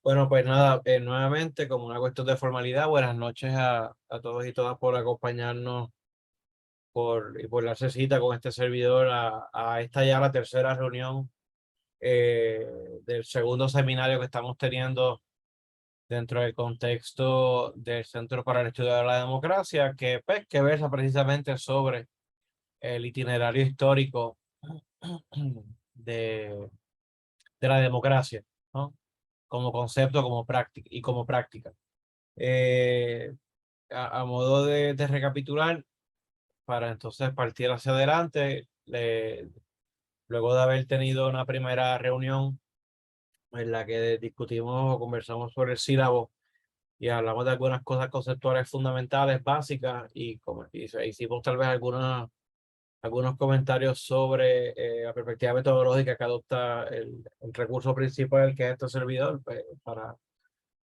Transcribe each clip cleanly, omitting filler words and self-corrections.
Bueno, pues nada, nuevamente, como una cuestión de formalidad, buenas noches a todos y todas por acompañarnos y por darse cita con este servidor a esta ya la tercera reunión del segundo seminario que estamos teniendo dentro del contexto del Centro para el Estudio de la Democracia, que versa precisamente sobre el itinerario histórico de, de la democracia, ¿no? Como concepto, como práctica y como práctica. Eh, a modo de recapitular, para entonces partir hacia adelante, luego de haber tenido una primera reunión en la que discutimos o conversamos sobre el sílabo y hablamos de algunas cosas conceptuales fundamentales, básicas, hicimos tal vez algunos comentarios sobre la perspectiva metodológica que adopta el recurso principal, que es este servidor, pues, para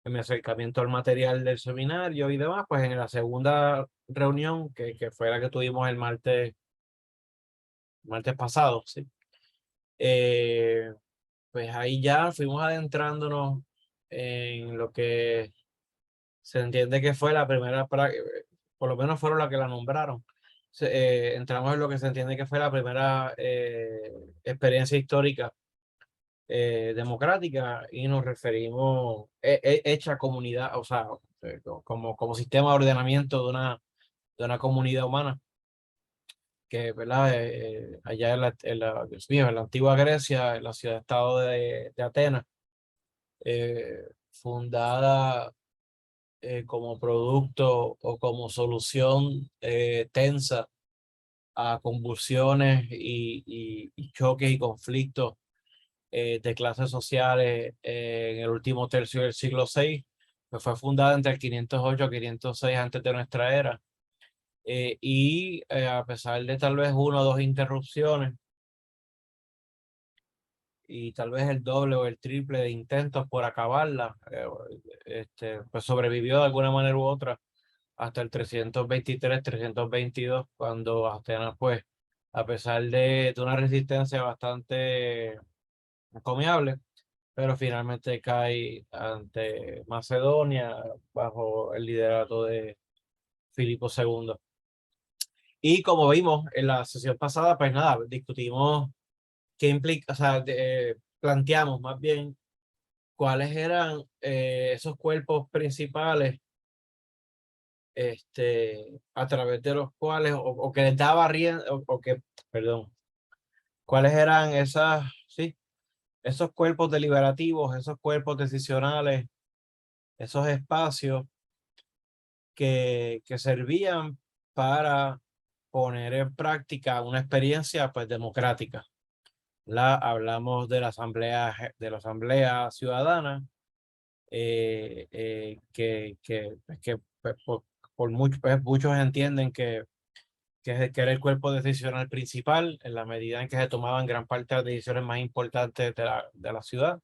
en mi acercamiento al material del seminario y demás. Pues en la segunda reunión, que fue la que tuvimos el martes pasado, ¿sí? Eh, pues ahí ya fuimos adentrándonos en lo que se entiende que fue la primera, por lo menos fueron las que la nombraron. Entramos en lo que se entiende que fue la primera experiencia histórica democrática, y nos referimos, hecha comunidad, o sea, como sistema de ordenamiento de una comunidad humana, que, ¿verdad? Allá Dios mío, en la antigua Grecia, en la ciudad-estado de Atenas, fundada como producto o como solución tensa a convulsiones y choques y conflictos de clases sociales en el último tercio del siglo VI, que fue fundada entre el 508 y 506 antes de nuestra era. A pesar de tal vez una o dos interrupciones y tal vez el doble o el triple de intentos por acabarla, pues sobrevivió de alguna manera u otra hasta el 323, 322, cuando Atenas, pues, a pesar de una resistencia bastante encomiable, pero finalmente cae ante Macedonia bajo el liderato de Filipo II. Y como vimos en la sesión pasada, pues nada, discutimos qué implica, o sea, planteamos más bien cuáles eran esos cuerpos principales, a través de los cuales, o que les daba rienda, perdón, cuáles eran sí, esos cuerpos deliberativos, esos cuerpos decisionales, esos espacios que servían para poner en práctica una experiencia, pues, democrática. Hablamos de la asamblea ciudadana, pues, pues, muchos entienden que era el cuerpo decisional principal, en la medida en que se tomaban gran parte de las decisiones más importantes de la ciudad.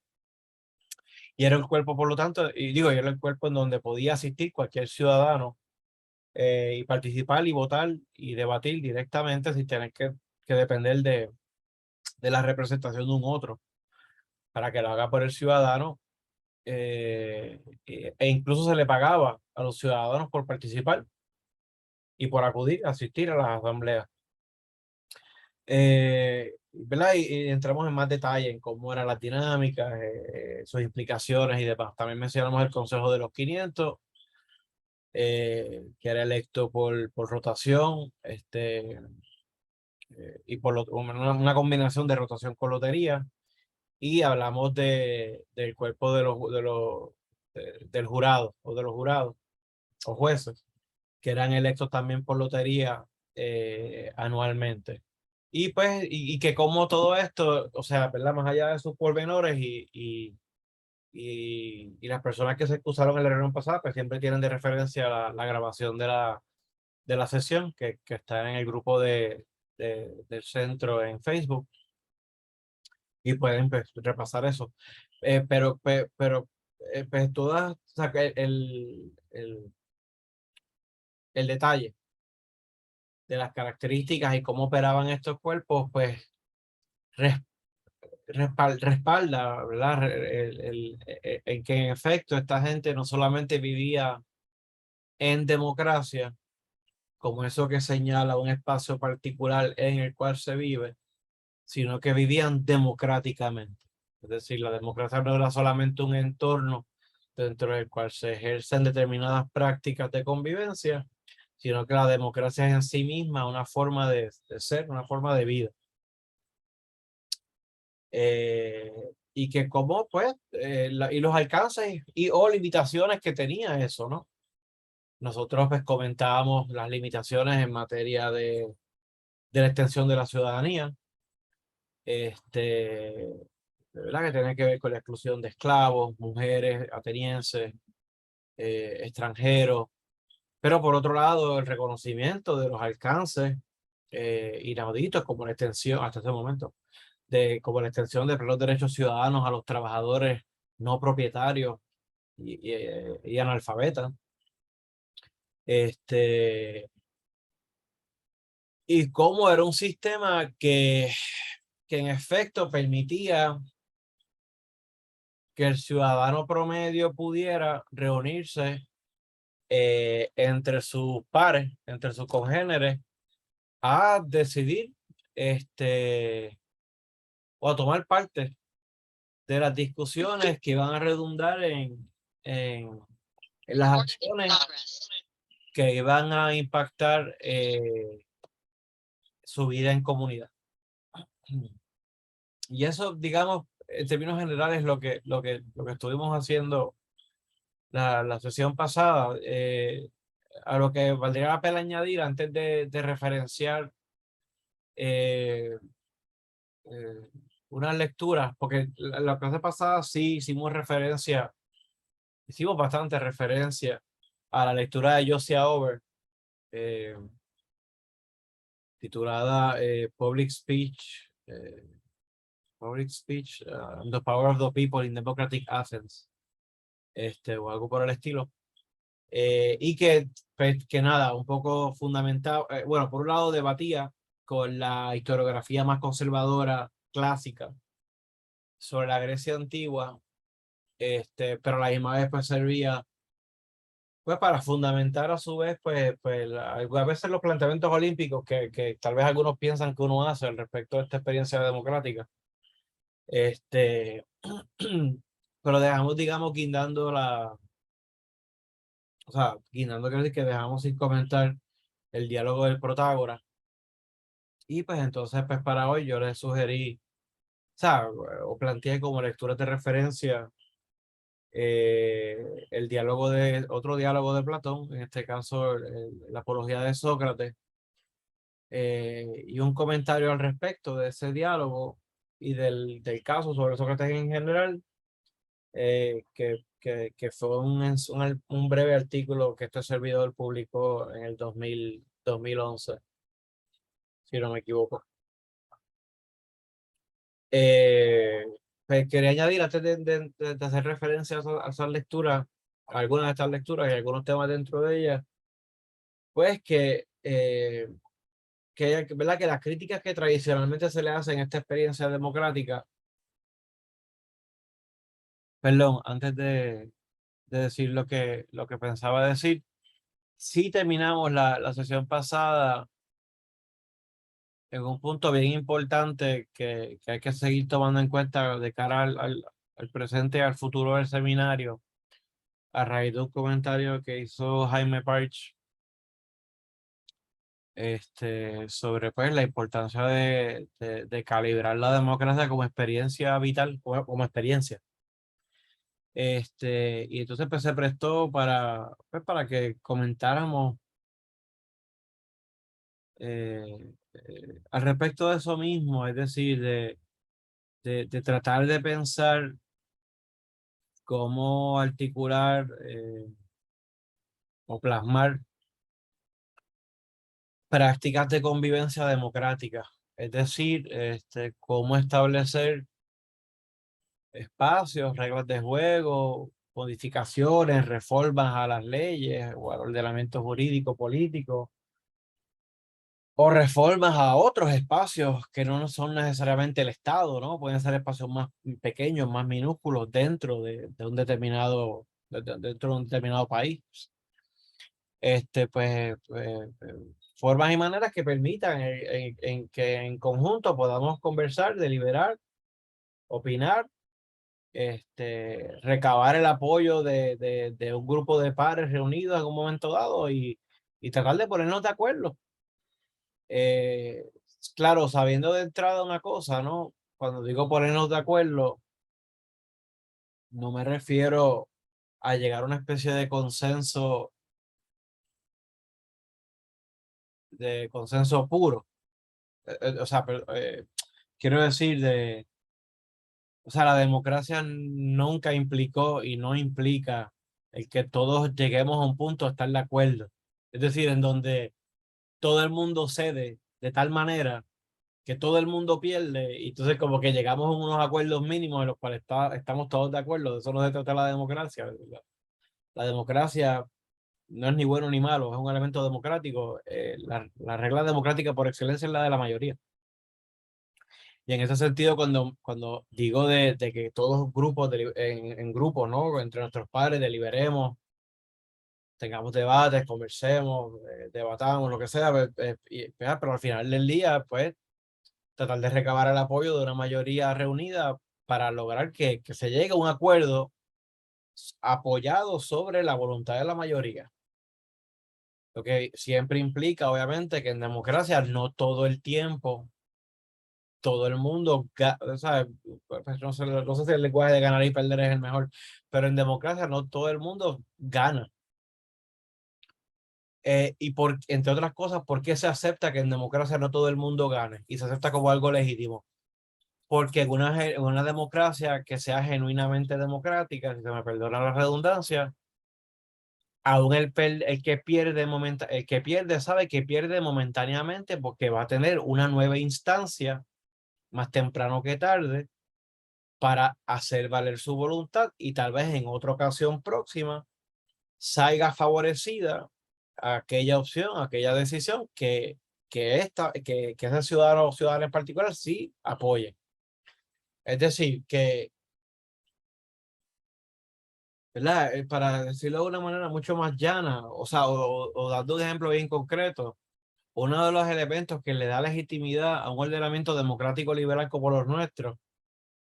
Y era el cuerpo, por lo tanto, y era el cuerpo en donde podía asistir cualquier ciudadano y participar y votar y debatir directamente sin tener que depender de la representación de un otro, para que lo haga por el ciudadano. E incluso se le pagaba a los ciudadanos por participar y por acudir, asistir a las asambleas. ¿Verdad? Y entramos en más detalle en cómo eran las dinámicas, sus implicaciones y demás. También mencionamos el Consejo de los 500, que era electo por rotación, y una combinación de rotación con lotería. Y hablamos del cuerpo del jurado o de los jurados o jueces, que eran electos también por lotería anualmente. Y pues, que como todo esto, o sea, ¿verdad? Más allá de sus pormenores y las personas que se excusaron en la reunión pasada, pues siempre tienen de referencia la grabación de la sesión que está en el grupo del centro en Facebook, y pueden, pues, repasar eso. Pues todas, o sea, que el detalle de las características y cómo operaban estos cuerpos, pues respalda, ¿verdad? En que en efecto esta gente no solamente vivía en democracia, como eso que señala un espacio particular en el cual se vive, sino que vivían democráticamente. Es decir, la democracia no era solamente un entorno dentro del cual se ejercen determinadas prácticas de convivencia, sino que la democracia es en sí misma una forma de ser, una forma de vida. Y que como pues, y los alcances y o limitaciones que tenía eso, ¿no? Nosotros pues comentábamos las limitaciones en materia de la extensión de la ciudadanía, ¿verdad? Que tiene que ver con la exclusión de esclavos, mujeres, atenienses, extranjeros, pero por otro lado el reconocimiento de los alcances inauditos como la extensión, hasta ese momento, como la extensión de los derechos ciudadanos a los trabajadores no propietarios y analfabetas. Y cómo era un sistema que en efecto permitía que el ciudadano promedio pudiera reunirse entre sus pares, entre sus congéneres, a decidir o a tomar parte de las discusiones que van a redundar en las acciones que van a impactar su vida en comunidad. Y eso, digamos, en términos generales, lo que estuvimos haciendo la sesión pasada, a lo que valdría la pena añadir antes de referenciar eh, unas lecturas, porque la clase pasada sí hicimos bastante referencia a la lectura de Josiah Over, titulada Public Speech, The Power of the People in Democratic Athens, o algo por el estilo. Y pues, que nada, un poco fundamentado, bueno, por un lado debatía con la historiografía más conservadora clásica sobre la Grecia antigua, pero a la misma vez pues servía pues para fundamentar a su vez a veces los planteamientos olímpicos que tal vez algunos piensan que uno hace al respecto de esta experiencia democrática. Pero dejamos, digamos, guindando quiere decir que dejamos sin comentar el diálogo del Protágoras. Y pues entonces, pues para hoy yo les sugerí, o planteé como lecturas de referencia otro diálogo de Platón, en este caso la apología de Sócrates, y un comentario al respecto de ese diálogo y del caso sobre Sócrates en general, que fue un breve artículo que este servidor publicó en el 2011, si no me equivoco. Pues quería añadir, antes de hacer referencia a esas lecturas, a algunas de estas lecturas y algunos temas dentro de ellas, pues ¿verdad? Que las críticas que tradicionalmente se le hacen a esta experiencia democrática, perdón, antes de decir lo que pensaba decir, sí terminamos la sesión pasada en un punto bien importante que hay que seguir tomando en cuenta de cara al presente y al futuro del seminario, a raíz de un comentario que hizo Jaime Parch sobre pues, la importancia de calibrar la democracia como experiencia vital, como experiencia. Y entonces pues, se prestó para que comentáramos al respecto de eso mismo, es decir, de tratar de pensar cómo articular o plasmar prácticas de convivencia democrática, es decir, cómo establecer espacios, reglas de juego, modificaciones, reformas a las leyes o al ordenamiento jurídico, político, o reformas a otros espacios que no son necesariamente el Estado, ¿no? Pueden ser espacios más pequeños, más minúsculos dentro de un determinado, dentro de un determinado país. Formas y maneras que permitan en que en conjunto podamos conversar, deliberar, opinar, recabar el apoyo de un grupo de pares reunidos en un momento dado y tratar de ponernos de acuerdo. Eh, claro, sabiendo de entrada una cosa, ¿no? Cuando digo ponernos de acuerdo, no me refiero a llegar a una especie de consenso puro. O sea, quiero decir o sea, la democracia nunca implicó y no implica el que todos lleguemos a un punto de estar de acuerdo. Es decir, en donde todo el mundo cede de tal manera que todo el mundo pierde y entonces como que llegamos a unos acuerdos mínimos en los cuales estamos todos de acuerdo. De eso no se trata la democracia. La democracia no es ni bueno ni malo, es un elemento democrático. La regla democrática por excelencia es la de la mayoría. Y en ese sentido, cuando digo de que todos grupos, en grupos, ¿no? Entre nuestros padres deliberemos, tengamos debates, conversemos, debatamos, lo que sea, pero al final del día, pues, tratar de recabar el apoyo de una mayoría reunida para lograr que se llegue a un acuerdo apoyado sobre la voluntad de la mayoría. Lo que siempre implica, obviamente, que en democracia no todo el tiempo todo el mundo, ¿sabes? Pues no sé si el lenguaje de ganar y perder es el mejor, pero en democracia no todo el mundo gana. Entre otras cosas, ¿por qué se acepta que en democracia no todo el mundo gane? Y se acepta como algo legítimo. Porque en una democracia que sea genuinamente democrática, si se me perdona la redundancia, aún el que pierde sabe que pierde momentáneamente porque va a tener una nueva instancia más temprano que tarde para hacer valer su voluntad y tal vez en otra ocasión próxima salga favorecida aquella opción, aquella decisión que ese ciudadano o ciudadana en particular sí apoye. Es decir, ¿verdad? Para decirlo de una manera mucho más llana, o sea, o dando un ejemplo bien concreto, uno de los elementos que le da legitimidad a un ordenamiento democrático liberal como los nuestros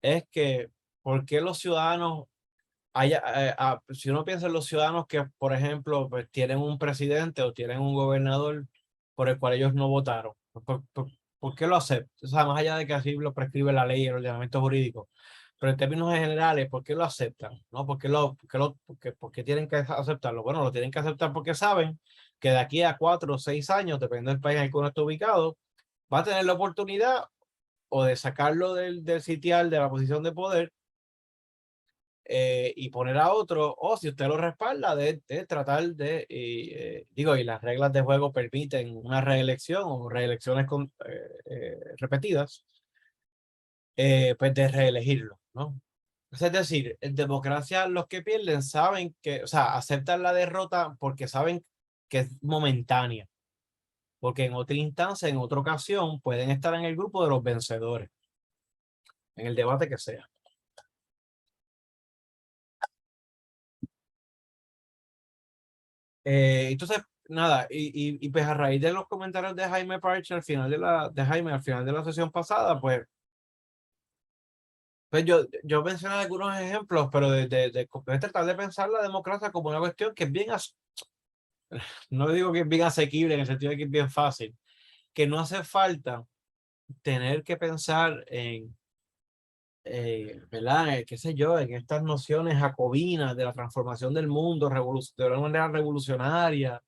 es que, ¿por qué los ciudadanos si uno piensa en los ciudadanos que, por ejemplo, pues tienen un presidente o tienen un gobernador por el cual ellos no votaron, ¿por qué lo aceptan? O sea, más allá de que así lo prescribe la ley y el ordenamiento jurídico, pero en términos generales, ¿por qué lo aceptan? ¿No? ¿Por qué tienen que aceptarlo? Bueno, lo tienen que aceptar porque saben que de aquí a 4 o 6 años, dependiendo del país en el que uno esté ubicado, va a tener la oportunidad o de sacarlo del sitial, de la posición de poder, y poner a otro, o si usted lo respalda, de tratar y las reglas de juego permiten una reelección o reelecciones repetidas, pues de reelegirlo, ¿no? Es decir, en democracia los que pierden saben que, o sea, aceptan la derrota porque saben que es momentánea, porque en otra instancia, en otra ocasión, pueden estar en el grupo de los vencedores, en el debate que sea. Entonces, nada, pues a raíz de los comentarios de Jaime Parch al final de la sesión pasada, pues yo mencioné algunos ejemplos, pero de tratar de pensar la democracia como una cuestión que es bien, no digo que es bien asequible en el sentido de que es bien fácil, que no hace falta tener que pensar ¿verdad? Qué sé yo, en estas nociones jacobinas de la transformación del mundo, de una manera revolucionaria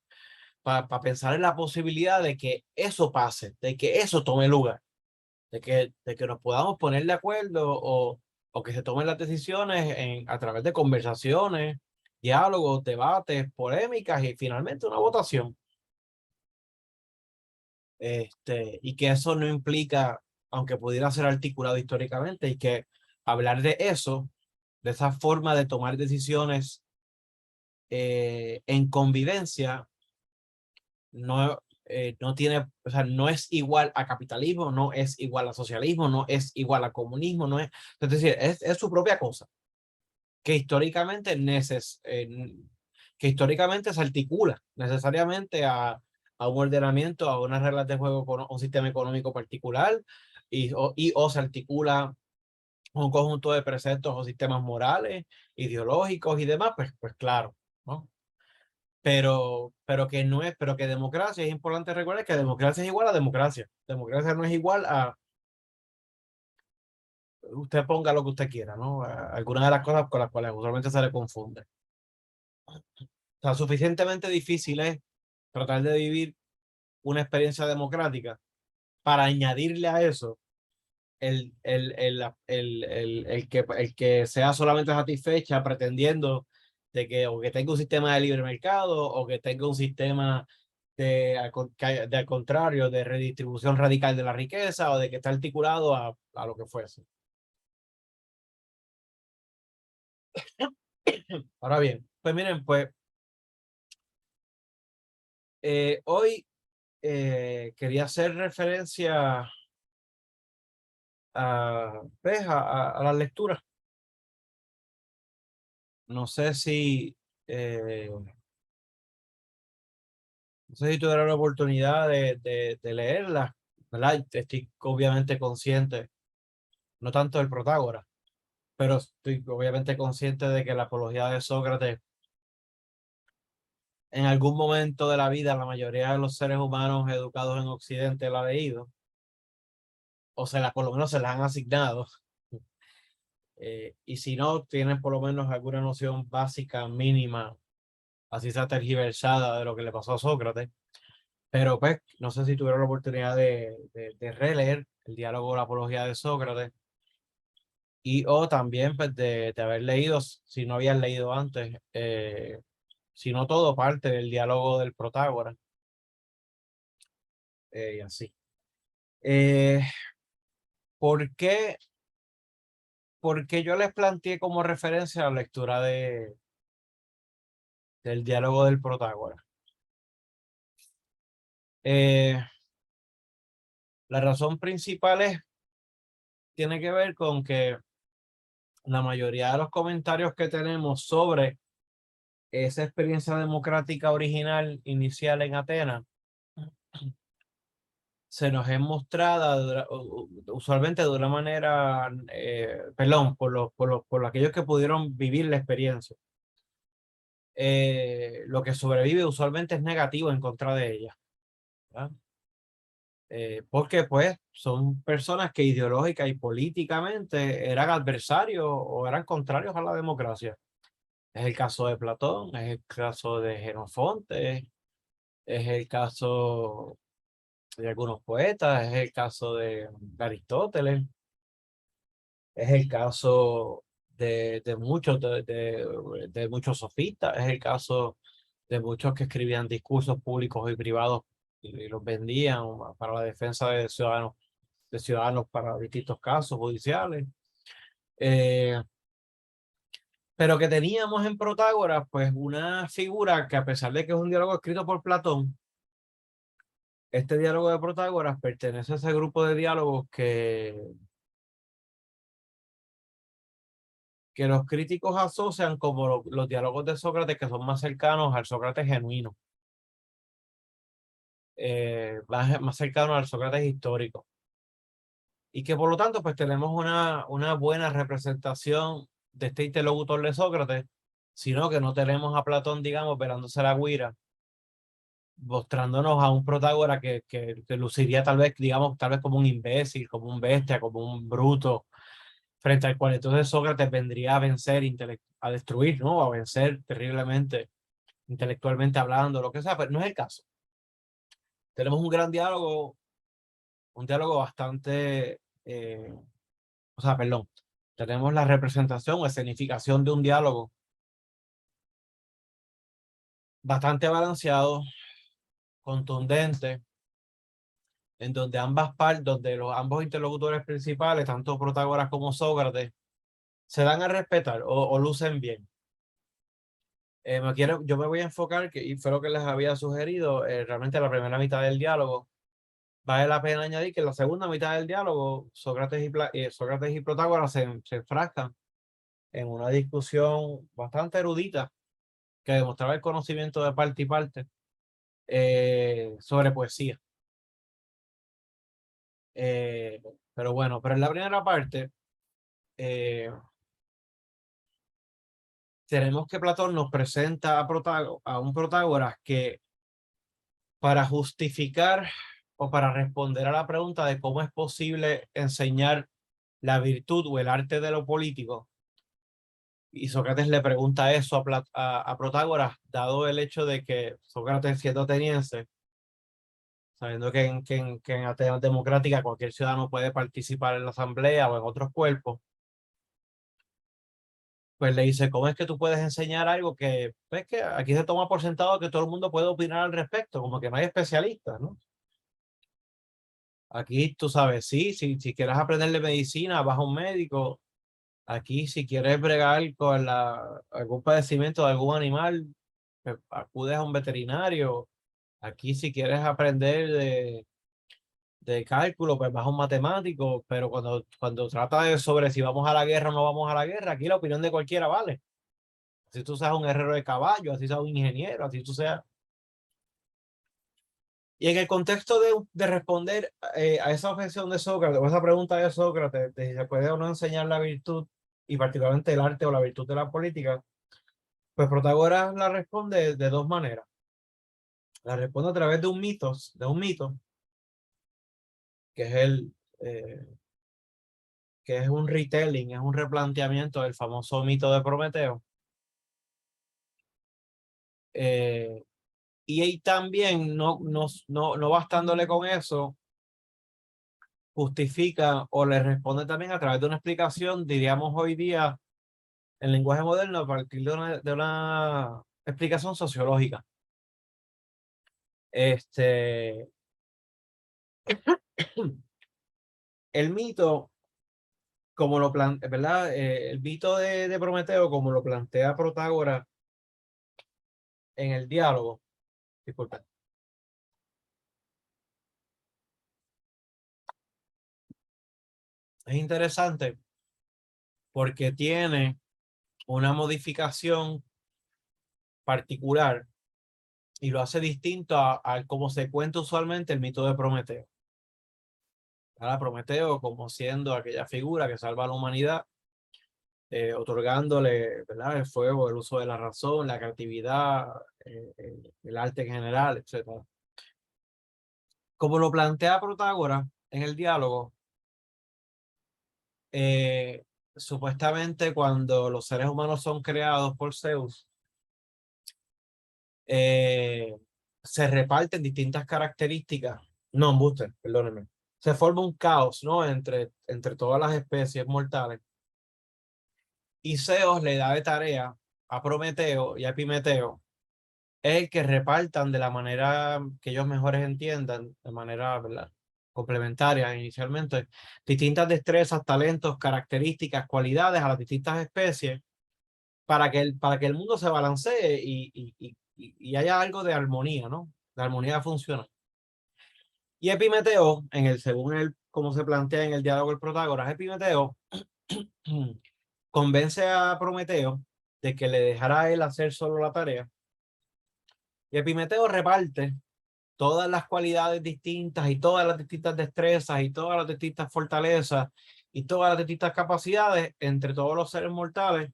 para pensar en la posibilidad de que eso pase, de que eso tome lugar, de que nos podamos poner de acuerdo o que se tomen las decisiones a través de conversaciones, diálogos, debates, polémicas y finalmente una votación. Y que eso no implica, aunque pudiera ser articulado históricamente, y que hablar de eso, de esa forma de tomar decisiones en convivencia, no no tiene, o sea, no es igual a capitalismo, no es igual a socialismo, no es igual a comunismo, no es, es decir, es su propia cosa, que históricamente, que históricamente se articula necesariamente a un ordenamiento, a unas reglas de juego con un sistema económico particular, o se articula un conjunto de preceptos o sistemas morales, ideológicos y demás, pues claro, ¿no? Pero que no es, pero que democracia, es importante recordar que democracia es igual a democracia. Democracia no es igual a usted ponga lo que usted quiera, ¿no? Algunas de las cosas con las cuales usualmente se le confunde. O sea, suficientemente difícil es tratar de vivir una experiencia democrática para añadirle a eso el que sea solamente satisfecha pretendiendo de que o que tenga un sistema de libre mercado o que tenga un sistema de al contrario, de redistribución radical de la riqueza o de que está articulado a lo que fuese. Ahora bien, pues miren, pues hoy quería hacer referencia pues, a la lectura. No sé si eh, no sé si tuvieron la oportunidad de leerla, ¿verdad? Estoy obviamente consciente, no tanto del Protágoras, pero estoy obviamente consciente de que la apología de Sócrates, en algún momento de la vida, la mayoría de los seres humanos educados en Occidente la ha leído, o por lo menos se la han asignado. Y si no, tienen por lo menos alguna noción básica, mínima, así sea tergiversada de lo que le pasó a Sócrates. Pero pues, no sé si tuvieron la oportunidad de releer el diálogo La Apología de Sócrates y o también pues, de haber leído, si no habían leído antes, si no todo, parte del diálogo del Protágoras y así. Eh, ¿por qué, por qué yo les planteé como referencia la lectura del diálogo del Protágoras? Eh, la razón principal tiene que ver con que la mayoría de los comentarios que tenemos sobre esa experiencia democrática original inicial en Atenas se nos es mostrada usualmente de una manera, perdón, por aquellos que pudieron vivir la experiencia. Lo que sobrevive usualmente es negativo en contra de ella, ¿verdad? Porque pues son personas que ideológica y políticamente eran adversarios o eran contrarios a la democracia. Es el caso de Platón, es el caso de Jenofonte, es el caso de algunos poetas, es el caso de Aristóteles, es el caso de muchos, de muchos sofistas, es el caso de muchos que escribían discursos públicos y privados y los vendían para la defensa de ciudadanos para distintos casos judiciales. Eh, pero que teníamos en Protágoras, pues una figura que a pesar de que es un diálogo escrito por Platón, este diálogo de Protágoras pertenece a ese grupo de diálogos que los críticos asocian como los diálogos de Sócrates que son más cercanos al Sócrates genuino, más cercanos al Sócrates histórico. Y que por lo tanto pues tenemos una buena representación de este interlocutor de Sócrates, sino que no tenemos a Platón, digamos, velándose la guira, mostrándonos a un Protágoras que luciría tal vez, digamos, tal vez como un imbécil, como un bestia, como un bruto, frente al cual entonces Sócrates vendría a vencer, a destruir, ¿no? A vencer terriblemente, intelectualmente hablando, lo que sea, pero no es el caso. Tenemos un diálogo bastante, o sea, perdón, tenemos la representación o escenificación de un diálogo bastante balanceado, contundente, en donde ambos interlocutores principales, tanto Protágoras como Sócrates, se dan a respetar o lucen bien. yo me voy a enfocar, y fue lo que les había sugerido, realmente la primera mitad del diálogo. Vale la pena añadir que en la segunda mitad del diálogo, Sócrates y Protágoras se enfrascan en una discusión bastante erudita que demostraba el conocimiento de parte y parte sobre poesía. Pero bueno, pero en la primera parte tenemos que Platón nos presenta a un Protágoras que, para justificar o para responder a la pregunta de cómo es posible enseñar la virtud o el arte de lo político, y Sócrates le pregunta eso a Protágoras, dado el hecho de que Sócrates, siendo ateniense, sabiendo que en Atenas democrática cualquier ciudadano puede participar en la asamblea o en otros cuerpos, pues le dice, ¿cómo es que tú puedes enseñar algo que, ves que aquí se toma por sentado que todo el mundo puede opinar al respecto, como que no hay especialistas, ¿no? Aquí tú sabes, sí, si quieres aprender de medicina, vas a un médico. Aquí, si quieres bregar con algún padecimiento de algún animal, pues, acudes a un veterinario. Aquí, si quieres aprender de cálculo, pues vas a un matemático. Pero cuando trata de sobre si vamos a la guerra o no vamos a la guerra, aquí la opinión de cualquiera vale. Si tú seas un herrero de caballo, así seas un ingeniero, así tú seas. Y en el contexto de responder a esa objeción de Sócrates, o esa pregunta de Sócrates, de si se puede o no enseñar la virtud, y particularmente el arte o la virtud de la política, pues Protagoras la responde de dos maneras. La responde a través de un mito, que es eh, que es un retelling, es un replanteamiento del famoso mito de Prometeo. Y ahí también, no bastándole con eso, justifica o le responde también a través de una explicación, diríamos hoy día, en lenguaje moderno, a partir de una explicación sociológica. Este, el mito, como lo plantea, ¿verdad? El mito de Prometeo, como lo plantea Protágoras en el diálogo, disculpa, es interesante porque tiene una modificación particular y lo hace distinto a cómo se cuenta usualmente el mito de Prometeo. Ahora, Prometeo como siendo aquella figura que salva a la humanidad, otorgándole, ¿verdad?, el fuego, el uso de la razón, la creatividad, el arte en general, etcétera. Como lo plantea Protágoras en el diálogo, eh, supuestamente cuando los seres humanos son creados por Zeus, eh, se reparten distintas características. No, embuste, perdónenme. Se forma un caos, ¿no? Entre todas las especies mortales. Y Zeus le da de tarea a Prometeo y a Epimeteo el que repartan de la manera que ellos mejores entiendan, de manera, ¿verdad?, complementaria inicialmente, distintas destrezas, talentos, características, cualidades a las distintas especies para que el mundo se balancee y haya algo de armonía, ¿no? De armonía funcional. Y Epimeteo, según él, como se plantea en el diálogo del Protágoras, Epimeteo convence a Prometeo de que le dejará a él hacer solo la tarea. Y Epimeteo reparte todas las cualidades distintas y todas las distintas destrezas y todas las distintas fortalezas y todas las distintas capacidades entre todos los seres mortales,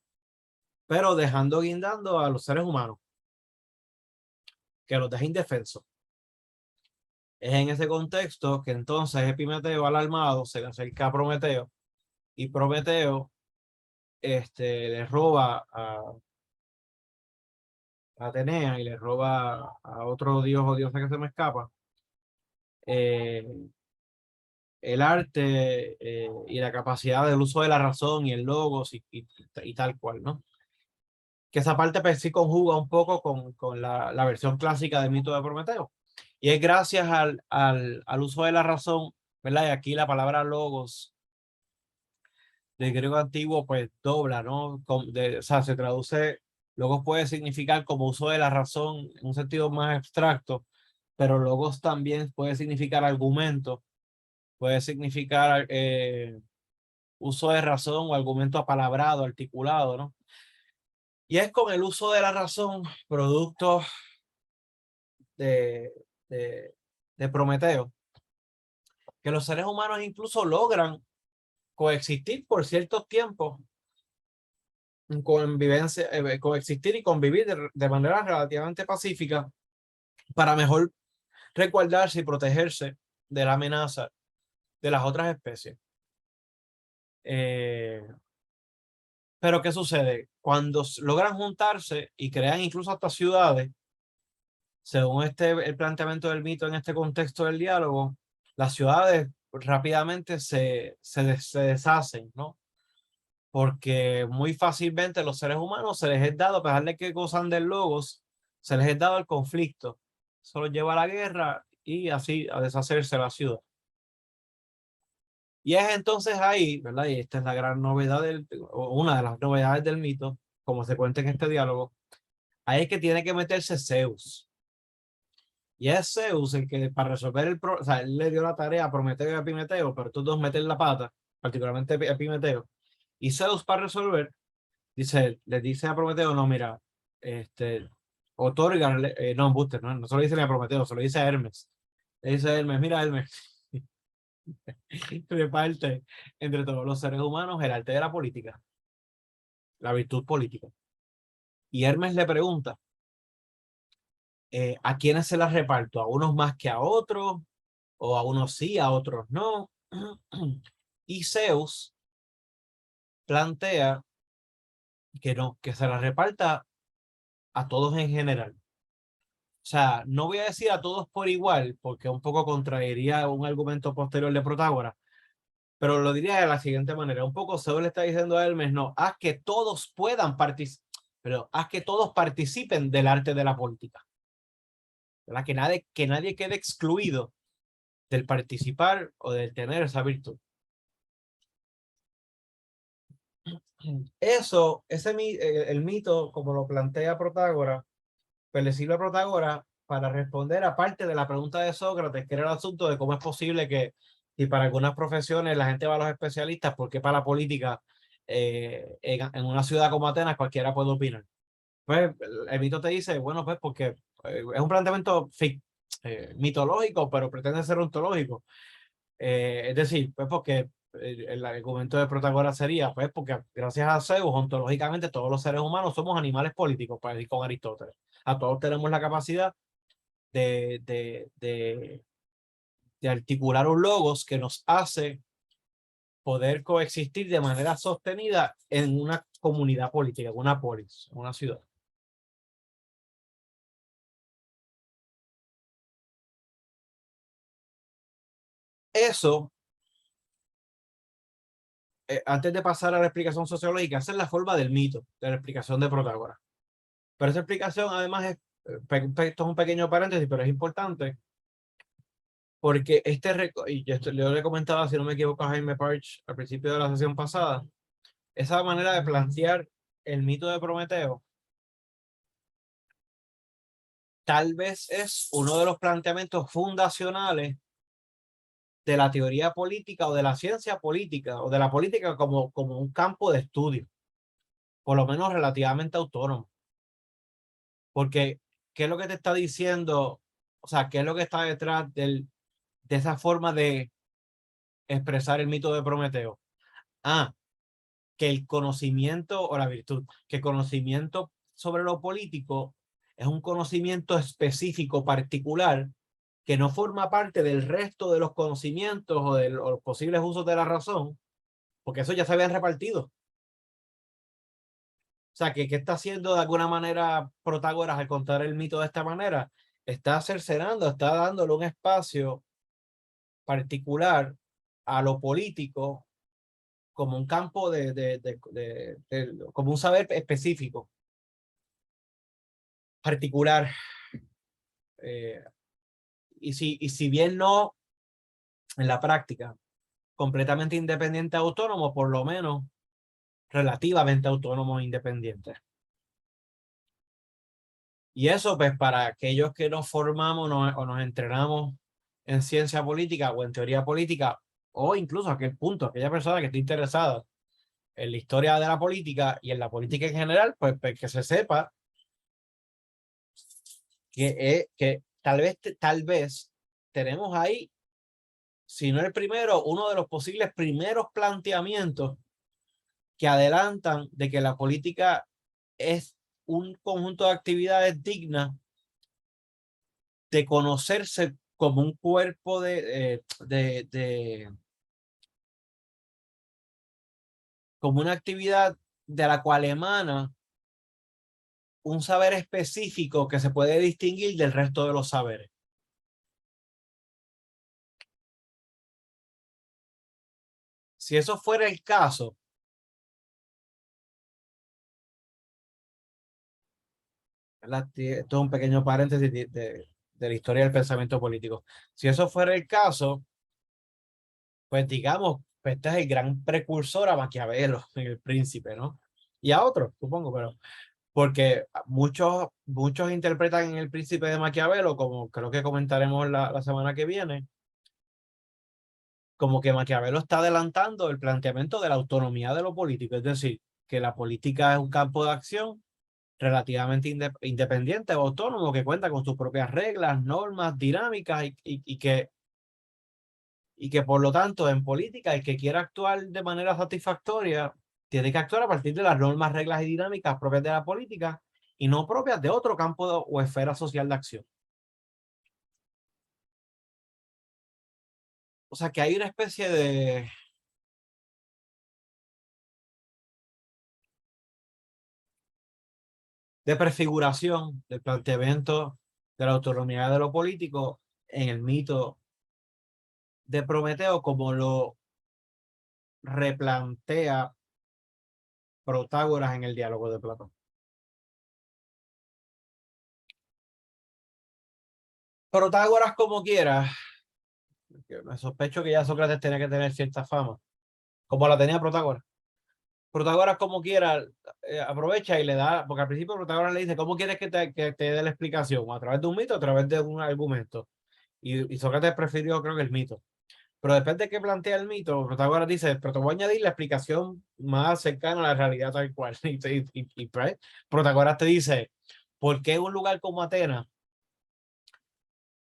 pero dejando guindando a los seres humanos, que los deja indefensos. Es en ese contexto que entonces Epimeteo, alarmado, se le acerca a Prometeo y Prometeo le roba a Atenea y le roba a otro dios o diosa que se me escapa, eh, el arte y la capacidad del uso de la razón y el logos y tal cual, ¿no? Que esa parte pues sí conjuga un poco con la versión clásica del mito de Prometeo. Y es gracias al uso de la razón, ¿verdad? Y aquí la palabra logos del griego antiguo pues dobla, ¿no? O sea, se traduce Logos puede significar como uso de la razón en un sentido más abstracto, pero logos también puede significar argumento, puede significar uso de razón o argumento apalabrado, articulado, ¿no? Y es con el uso de la razón, producto de, de, de Prometeo, que los seres humanos incluso logran coexistir por ciertos tiempos, convivencia, coexistir y convivir de manera relativamente pacífica para mejor resguardarse y protegerse de la amenaza de las otras especies. Pero ¿qué sucede? Cuando logran juntarse y crean incluso hasta ciudades, según el planteamiento del mito en este contexto del diálogo, las ciudades rápidamente se deshacen, ¿no? Porque muy fácilmente los seres humanos se les es dado, a pesar de que gozan del logos, se les es dado el conflicto. Eso los lleva a la guerra y así a deshacerse la ciudad. Y es entonces ahí, ¿verdad? Y esta es la gran novedad, o una de las novedades del mito, como se cuenta en este diálogo, ahí es que tiene que meterse Zeus. Y es Zeus el que para resolver o sea, él le dio la tarea a Prometeo y a Epimeteo, pero estos dos meten la pata, particularmente Epimeteo. Y Zeus para resolver, le dice a Prometeo, no, mira, otórgale, no, Buster, no se lo dice ni a Prometeo, se lo dice a Hermes. Le dice a Hermes, mira Hermes, reparte entre todos los seres humanos el arte de la política, la virtud política. Y Hermes le pregunta, ¿a quiénes se las reparto? ¿A unos más que a otros? ¿O a unos sí, a otros no? Y Zeus plantea que no, que se las reparta a todos en general. O sea, no voy a decir a todos por igual, porque un poco contraería un argumento posterior de Protágoras, pero lo diría de la siguiente manera. Un poco Zeus le está diciendo a Hermes, no, haz que todos puedan participar, pero haz que todos participen del arte de la política. ¿Verdad? Que nadie quede excluido del participar o del tener esa virtud. Eso, el mito, como lo plantea Protágoras, pues le sirve a Protágoras para responder a parte de la pregunta de Sócrates, que era el asunto de cómo es posible que, si para algunas profesiones la gente va a los especialistas, ¿por qué para la política en una ciudad como Atenas cualquiera puede opinar? Pues el mito te dice, bueno, pues porque es un planteamiento mitológico, pero pretende ser ontológico. Es decir, pues porque el argumento de Protágoras sería, pues porque gracias a Zeus, ontológicamente todos los seres humanos somos animales políticos, para decir con Aristóteles. A todos tenemos la capacidad de, de, de, de articular un logos que nos hace poder coexistir de manera sostenida en una comunidad política, en una polis, en una ciudad. Eso, antes de pasar a la explicación sociológica, esa es la forma del mito, de la explicación de Protágoras. Pero esa explicación además es, esto es un pequeño paréntesis, pero es importante, porque y yo le comentaba, si no me equivoco, a Jaime Parch al principio de la sesión pasada, esa manera de plantear el mito de Prometeo, tal vez es uno de los planteamientos fundacionales de la teoría política o de la ciencia política o de la política como un campo de estudio, por lo menos relativamente autónomo. Porque, ¿qué es lo que te está diciendo? O sea, ¿qué es lo que está detrás de esa forma de expresar el mito de Prometeo? Ah, que el conocimiento o la virtud, que el conocimiento sobre lo político es un conocimiento específico, particular, que no forma parte del resto de los conocimientos o de los posibles usos de la razón, porque eso ya se habían repartido. O sea, ¿qué está haciendo de alguna manera Protágoras al contar el mito de esta manera? Está cercenando, está dándole un espacio particular a lo político como un campo como un saber específico, particular. Eh, y si bien no en la práctica completamente independiente autónomo, por lo menos relativamente autónomo e independiente. Y eso, pues, para aquellos que nos formamos o nos entrenamos en ciencia política o en teoría política, o incluso a aquel punto, aquella persona que esté interesada en la historia de la política y en la política en general, pues que se sepa que tal vez tenemos ahí, si no el primero, uno de los posibles primeros planteamientos que adelantan de que la política es un conjunto de actividades dignas de conocerse como un cuerpo como una actividad de la cual emana un saber específico que se puede distinguir del resto de los saberes. Si eso fuera el caso, ¿verdad? Esto es un pequeño paréntesis de la historia del pensamiento político. Si eso fuera el caso, pues digamos, pues este es el gran precursor a Maquiavelo en El Príncipe, ¿no? Y a otros, supongo, pero porque muchos interpretan en El Príncipe de Maquiavelo, como creo que comentaremos la semana que viene, como que Maquiavelo está adelantando el planteamiento de la autonomía de lo político, es decir, que la política es un campo de acción relativamente independiente o autónomo que cuenta con sus propias reglas, normas, dinámicas y que por lo tanto en política el que quiera actuar de manera satisfactoria tiene que actuar a partir de las normas, reglas y dinámicas propias de la política y no propias de otro campo o esfera social de acción. O sea que hay una especie de prefiguración del planteamiento de la autonomía de lo político en el mito de Prometeo, como lo replantea Protágoras en el diálogo de Platón. Protágoras, como quiera, me sospecho que ya Sócrates tenía que tener cierta fama, como la tenía Protágoras. Protágoras, como quiera, aprovecha y le da, porque al principio Protágoras le dice, ¿cómo quieres que te dé la explicación? ¿A través de un mito o a través de un argumento? Y Sócrates prefirió, creo que el mito. Pero después de que plantea el mito, Protágoras dice, pero te voy a añadir la explicación más cercana a la realidad tal cual. Pues, Protágoras te dice, ¿por qué un lugar como Atenas,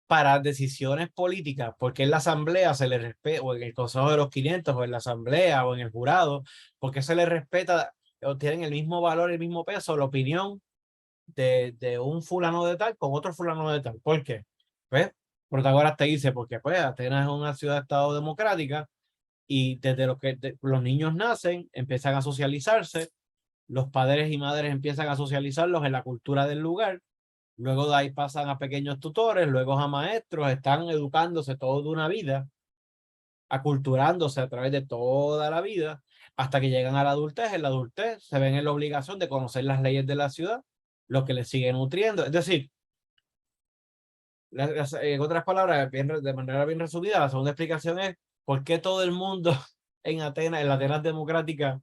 para decisiones políticas, porque en la asamblea se le respeta, o en el Consejo de los 500, o en la asamblea, o en el jurado, porque se le respeta, o tienen el mismo valor, el mismo peso, la opinión de un fulano de tal con otro fulano de tal? ¿Por qué? Pues, Protagoras te dice, porque pues Atenas es una ciudad-estado democrática y desde los niños nacen, empiezan a socializarse, los padres y madres empiezan a socializarlos en la cultura del lugar. Luego de ahí pasan a pequeños tutores, luego a maestros, están educándose toda una vida, aculturándose a través de toda la vida, hasta que llegan a la adultez. En la adultez se ven en la obligación de conocer las leyes de la ciudad, lo que les sigue nutriendo. Es decir, en otras palabras, de manera bien resumida, la segunda explicación es por qué todo el mundo en la Atenas democrática,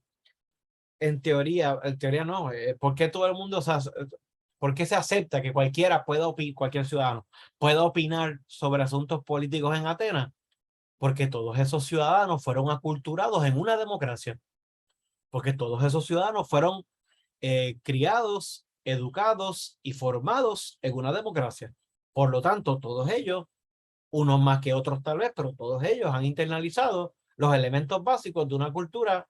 en teoría no, por qué todo el mundo ¿por qué se acepta que cualquiera pueda opinar, cualquier ciudadano pueda opinar sobre asuntos políticos en Atenas? Porque todos esos ciudadanos fueron aculturados en una democracia, porque todos esos ciudadanos fueron criados, educados y formados en una democracia. Por lo tanto, todos ellos, unos más que otros tal vez, pero todos ellos han internalizado los elementos básicos de una cultura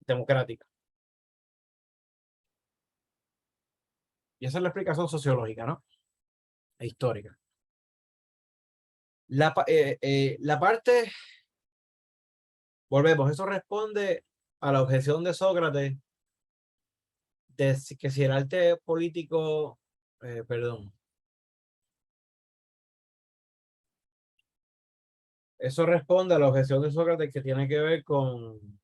democrática. Y esa es la explicación sociológica, ¿no? E histórica. La parte, volvemos, eso responde a la objeción de Sócrates de que si el arte político, perdón, eso responde a la objeción de Sócrates que tiene que ver con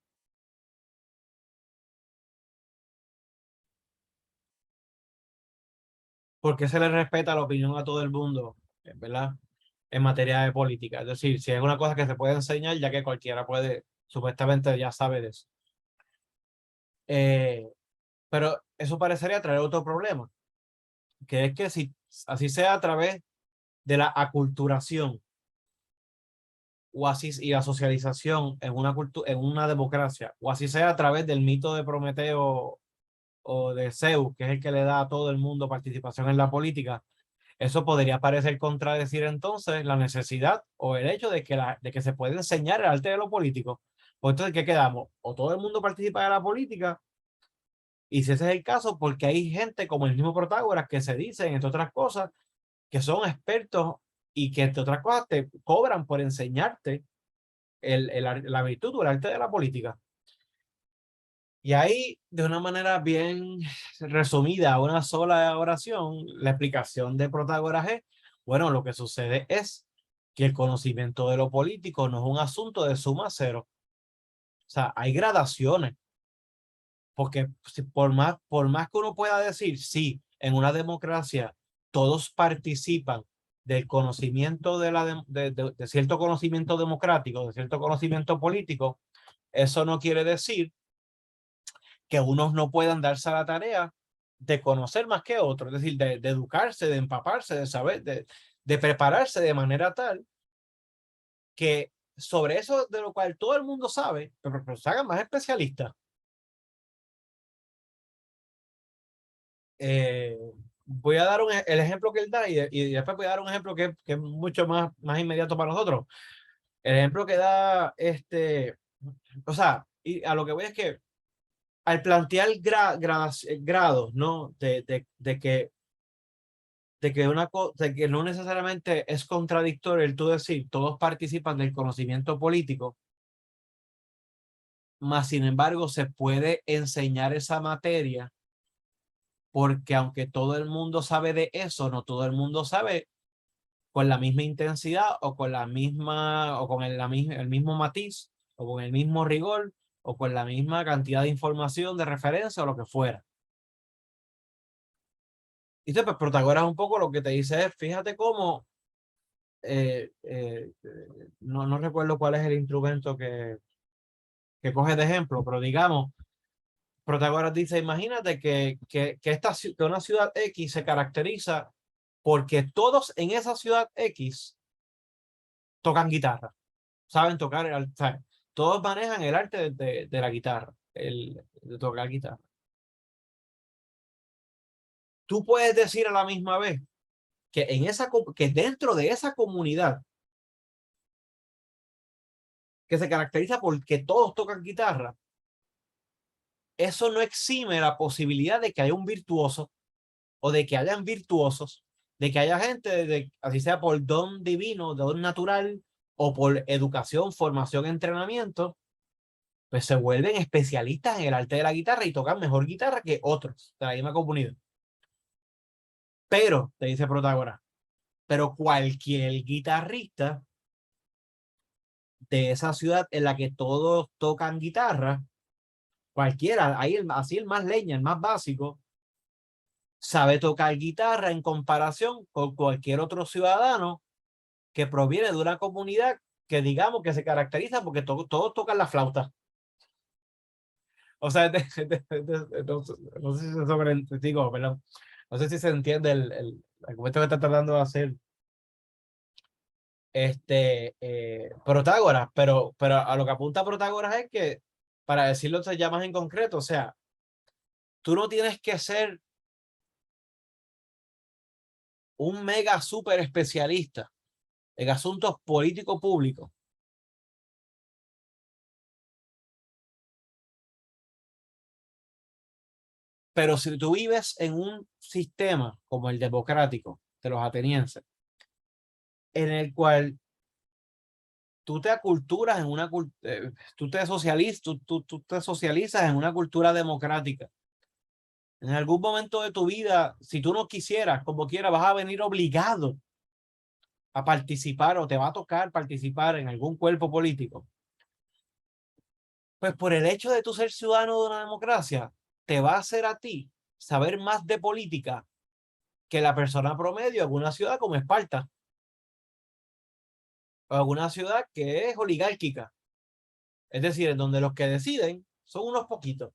por qué se le respeta la opinión a todo el mundo, ¿verdad? En materia de política. Es decir, si es una cosa que se puede enseñar, ya que cualquiera puede, supuestamente ya sabe de eso. Pero eso parecería traer otro problema. que es que si así sea a través de la aculturación o así y la socialización en una en una democracia, o así sea a través del mito de Prometeo o de Zeus, que es el que le da a todo el mundo participación en la política, eso podría parecer contradecir entonces la necesidad o el hecho de que se puede enseñar el arte de lo político. Pues entonces, ¿qué quedamos? O todo el mundo participa de la política, y si ese es el caso, porque hay gente como el mismo Protágoras que se dicen, entre otras cosas, que son expertos y que, entre otras cosas, te cobran por enseñarte la virtud o el arte de la política. Y ahí, de una manera bien resumida, una sola oración, la explicación de Protágoras es, bueno, lo que sucede es que el conocimiento de lo político no es un asunto de suma cero. O sea, hay gradaciones, porque por más que uno pueda decir, sí, en una democracia todos participan del conocimiento de cierto conocimiento democrático, de cierto conocimiento político, eso no quiere decir que unos no puedan darse a la tarea de conocer más que otros, es decir, de educarse, de empaparse, de saber, de prepararse de manera tal que sobre eso de lo cual todo el mundo sabe, pero se hagan más especialistas. Eh, Voy a dar el ejemplo que él da y después voy a dar un ejemplo que es mucho más inmediato para nosotros. El ejemplo que da o sea, y a lo que voy es que al plantear grados, ¿no? De que no necesariamente es contradictorio el tú decir todos participan del conocimiento político, más sin embargo se puede enseñar esa materia porque aunque todo el mundo sabe de eso, no todo el mundo sabe con la misma intensidad o con la misma o con el mismo matiz o con el mismo rigor o con la misma cantidad de información de referencia o lo que fuera. Y entonces, pues Protagoras un poco lo que te dice es, fíjate cómo no recuerdo cuál es el instrumento que coge de ejemplo, pero digamos, Protagoras dice, imagínate que una ciudad X se caracteriza porque todos en esa ciudad X tocan guitarra, saben tocar, saben, todos manejan el arte de la guitarra, de tocar guitarra. Tú puedes decir a la misma vez que dentro de esa comunidad que se caracteriza porque todos tocan guitarra, eso no exime la posibilidad de que haya un virtuoso o de que hayan virtuosos, de que haya gente, así sea por don divino, don natural o por educación, formación, entrenamiento, pues se vuelven especialistas en el arte de la guitarra y tocan mejor guitarra que otros de la misma comunidad. Pero, te dice Protágoras, pero cualquier guitarrista de esa ciudad en la que todos tocan guitarra, cualquiera, ahí así el más leña, el más básico, sabe tocar guitarra en comparación con cualquier otro ciudadano que proviene de una comunidad que digamos que se caracteriza porque todos tocan la flauta. O sea, no sé si digo, perdón, no sé si se entiende el argumento que está tratando de hacer Protágoras, pero a lo que apunta Protágoras es que, para decirlo ya más en concreto, o sea, tú no tienes que ser un mega super especialista en asuntos políticos públicos. Pero si tú vives en un sistema como el democrático de los atenienses, en el cual tú te aculturas en tú te socializas en una cultura democrática. En algún momento de tu vida, si tú no quisieras, como quiera, vas a venir obligado a participar o te va a tocar participar en algún cuerpo político. Pues por el hecho de tú ser ciudadano de una democracia, te va a hacer a ti saber más de política que la persona promedio en una ciudad como Esparta o en una ciudad que es oligárquica. Es decir, en donde los que deciden son unos poquitos.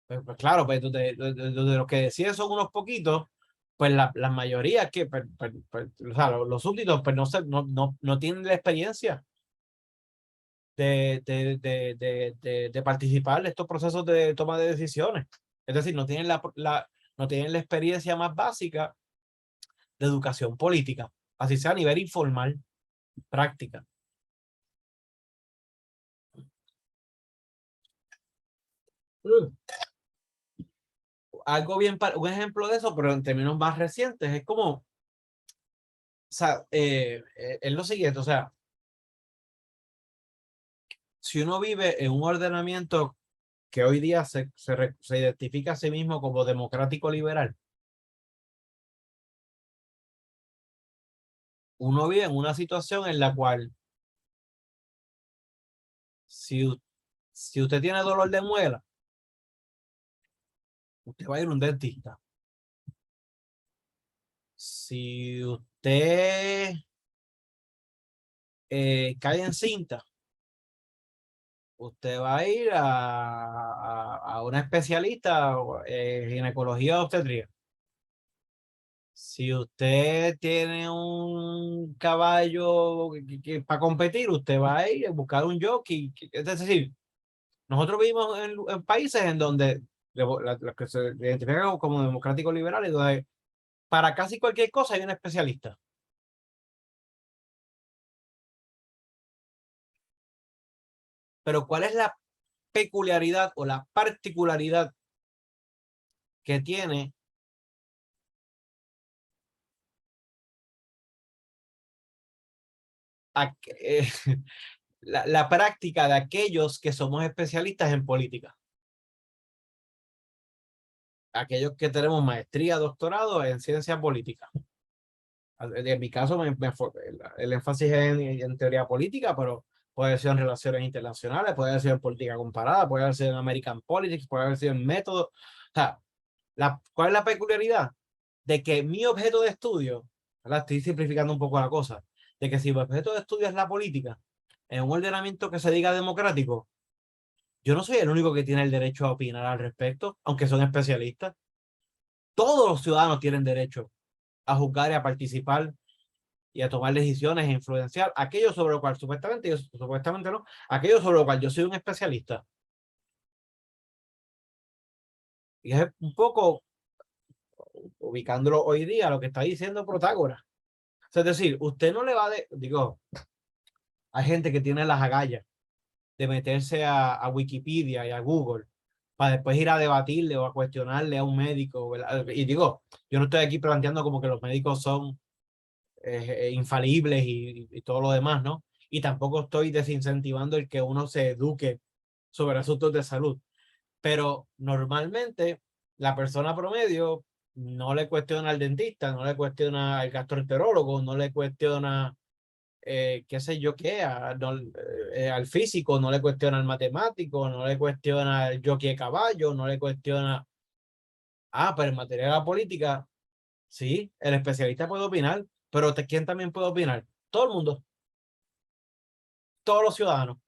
Pues claro, pues donde los que deciden son unos poquitos, pues la mayoría que, o sea, los súbditos, pues no tienen la experiencia de participar en estos procesos de toma de decisiones. Es decir, no tienen la experiencia más básica de educación política, así sea a nivel informal, práctica. Algo bien, un ejemplo de eso, pero en términos más recientes, es como, o sea, es lo siguiente, o sea, si uno vive en un ordenamiento que hoy día se identifica a sí mismo como democrático liberal, uno vive en una situación en la cual si, si usted tiene dolor de muela, usted va a ir a un dentista. Si usted cae en cinta, usted va a ir a una especialista en ginecología o obstetricia. Si usted tiene un caballo para competir, usted va a ir a buscar un jockey. Es decir, nosotros vivimos en países en donde los que se identifican como democráticos liberales, donde para casi cualquier cosa hay un especialista. Pero ¿cuál es la peculiaridad o la particularidad que tiene la práctica de aquellos que somos especialistas en política? Aquellos que tenemos maestría, doctorado en ciencia política. En mi caso, el énfasis es en teoría política, pero puede ser en relaciones internacionales, puede ser en política comparada, puede ser en American Politics, puede ser en método. O sea, ¿cuál es la peculiaridad? De que mi objeto de estudio, ¿verdad? Estoy simplificando un poco la cosa, de que si mi objeto de estudio es la política, en un ordenamiento que se diga democrático, yo no soy el único que tiene el derecho a opinar al respecto, aunque son especialistas. Todos los ciudadanos tienen derecho a juzgar y a participar y a tomar decisiones e influenciar aquello sobre lo cual supuestamente no, aquello sobre lo cual yo soy un especialista. Y es un poco ubicándolo hoy día lo que está diciendo Protágoras. O sea, es decir, usted no le va digo, hay gente que tiene las agallas de meterse a Wikipedia y a Google para después ir a debatirle o a cuestionarle a un médico, ¿verdad? Y digo, yo no estoy aquí planteando como que los médicos son infalibles y todo lo demás, ¿no? Y tampoco estoy desincentivando el que uno se eduque sobre asuntos de salud. Pero normalmente la persona promedio no le cuestiona al dentista, no le cuestiona al gastroenterólogo, no le cuestiona, qué sé yo qué, al físico, no le cuestiona al matemático, no le cuestiona al jockey de caballo, no le cuestiona. Pero en materia de la política, sí, el especialista puede opinar, pero ¿quién también puede opinar? Todo el mundo, todos los ciudadanos.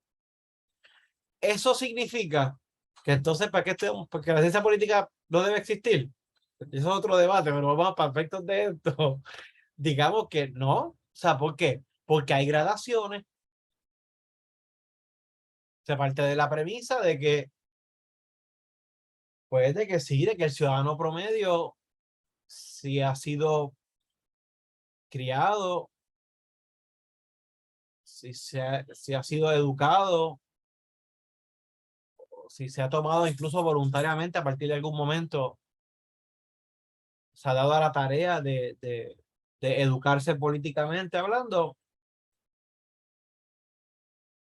Eso significa que entonces, ¿para qué estemos? Porque la ciencia política no debe existir. Eso es otro debate, pero vamos para efectos de esto. Digamos que no. O sea, ¿por qué? Porque hay gradaciones. Se parte de la premisa de que, pues, de que sí, de que el ciudadano promedio, si ha sido criado, si ha sido educado, si se ha tomado incluso voluntariamente a partir de algún momento, se ha dado a la tarea de educarse políticamente hablando.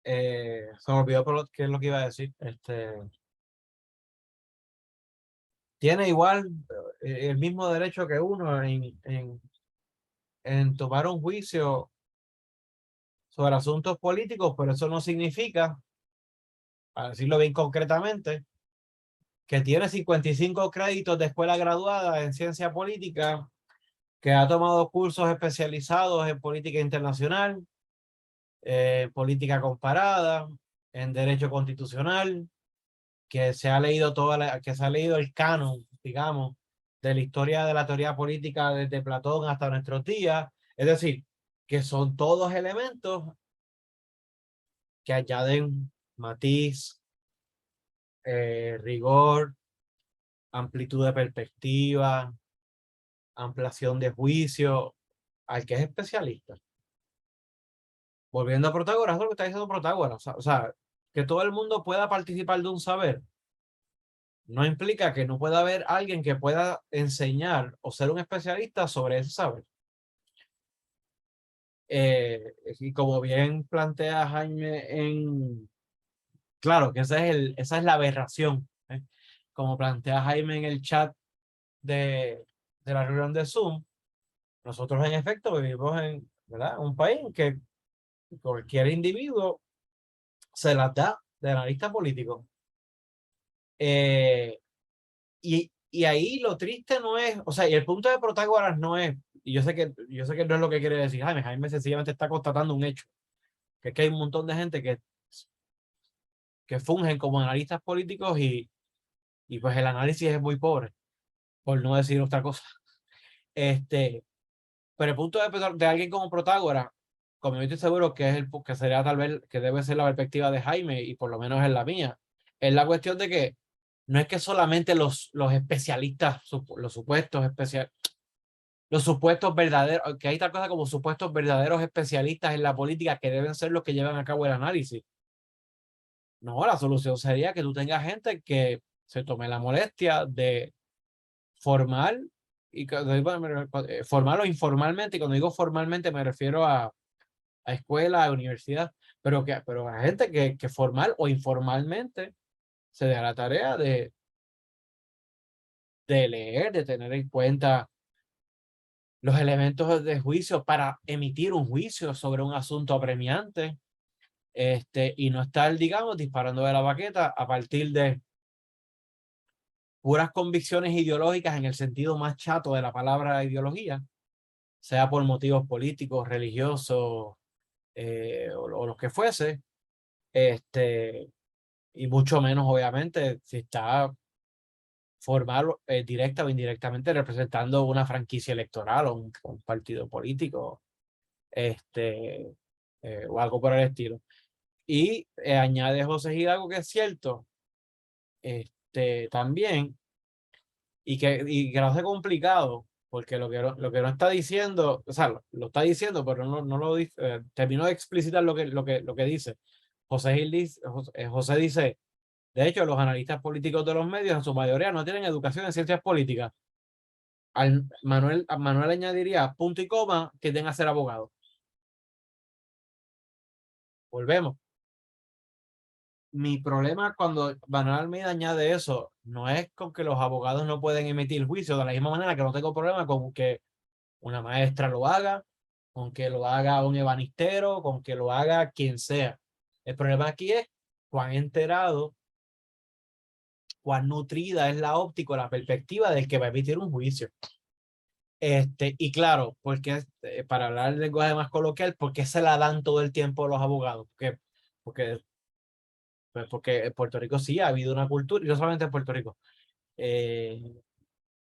Se me olvidó qué es lo que iba a decir. Tiene igual el mismo derecho que uno en tomar un juicio sobre asuntos políticos, pero eso no significa, para decirlo bien concretamente, que tiene 55 créditos de escuela graduada en ciencia política, que ha tomado cursos especializados en política internacional, política comparada, en derecho constitucional, que se ha leído que se ha leído el canon, digamos, de la historia de la teoría política desde Platón hasta nuestros días. Es decir, que son todos elementos que añaden matiz, rigor, amplitud de perspectiva, ampliación de juicio al que es especialista. Volviendo a Protágoras, es lo que está diciendo Protágoras. O sea, que todo el mundo pueda participar de un saber no implica que no pueda haber alguien que pueda enseñar o ser un especialista sobre ese saber. Y como bien plantea Jaime claro, que esa es la aberración, ¿eh? Como plantea Jaime en el chat de la reunión de Zoom, nosotros en efecto vivimos en, ¿verdad?, un país en que cualquier individuo se las da de analista político. Y ahí lo triste no es, o sea, y el punto de Protágoras no es, y yo sé que no es lo que quiere decir Jaime. Jaime sencillamente está constatando un hecho, que es que hay un montón de gente que fungen como analistas políticos y pues el análisis es muy pobre, por no decir otra cosa. Pero el punto de alguien como Protágoras, como yo estoy seguro que que sería tal vez, que debe ser la perspectiva de Jaime y por lo menos es la mía, es la cuestión de que no es que solamente los especialistas, los supuestos verdaderos, que hay tal cosa como supuestos verdaderos especialistas en la política que deben ser los que llevan a cabo el análisis. No, la solución sería que tú tengas gente que se tome la molestia de formar, formal o informalmente, y cuando digo formalmente me refiero a escuela, a universidad, pero a gente que formal o informalmente se dé a la tarea de leer, de tener en cuenta los elementos de juicio para emitir un juicio sobre un asunto apremiante, y no estar, digamos, disparando de la baqueta a partir de puras convicciones ideológicas en el sentido más chato de la palabra ideología, sea por motivos políticos, religiosos, o los que fuese, y mucho menos, obviamente, si está formal, directa o indirectamente representando una franquicia electoral o un partido político, o algo por el estilo. Y añade José Hidalgo que es cierto, también, y que lo hace complicado, porque lo que no está diciendo, o sea, lo está diciendo, pero no lo dice, terminó de explicitar lo que dice. José dice, de hecho, los analistas políticos de los medios en su mayoría no tienen educación en ciencias políticas. A Manuel añadiría, punto y coma, que tienen que ser abogados. Volvemos. Mi problema cuando Manuel Almeida añade eso, no es con que los abogados no pueden emitir juicio, de la misma manera que no tengo problema con que una maestra lo haga, con que lo haga un ebanistero, con que lo haga quien sea. El problema aquí es cuán enterado, cuán nutrida es la óptica, la perspectiva del que va a emitir un juicio. Y claro, porque para hablar el lenguaje más coloquial, ¿por qué se la dan todo el tiempo a los abogados? Porque, porque en Puerto Rico sí ha habido una cultura, y no solamente en Puerto Rico, es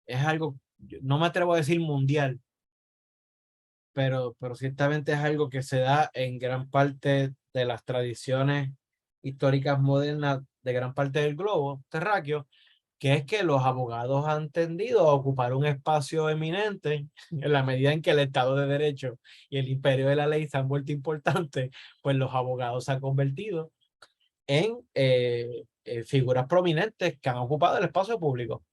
algo, no me atrevo a decir mundial, pero ciertamente es algo que se da en gran parte de las tradiciones históricas modernas de gran parte del globo terráqueo, que es que los abogados han tendido a ocupar un espacio eminente en la medida en que el Estado de Derecho y el imperio de la ley se han vuelto importantes, pues los abogados se han convertido en figuras prominentes que han ocupado el espacio público.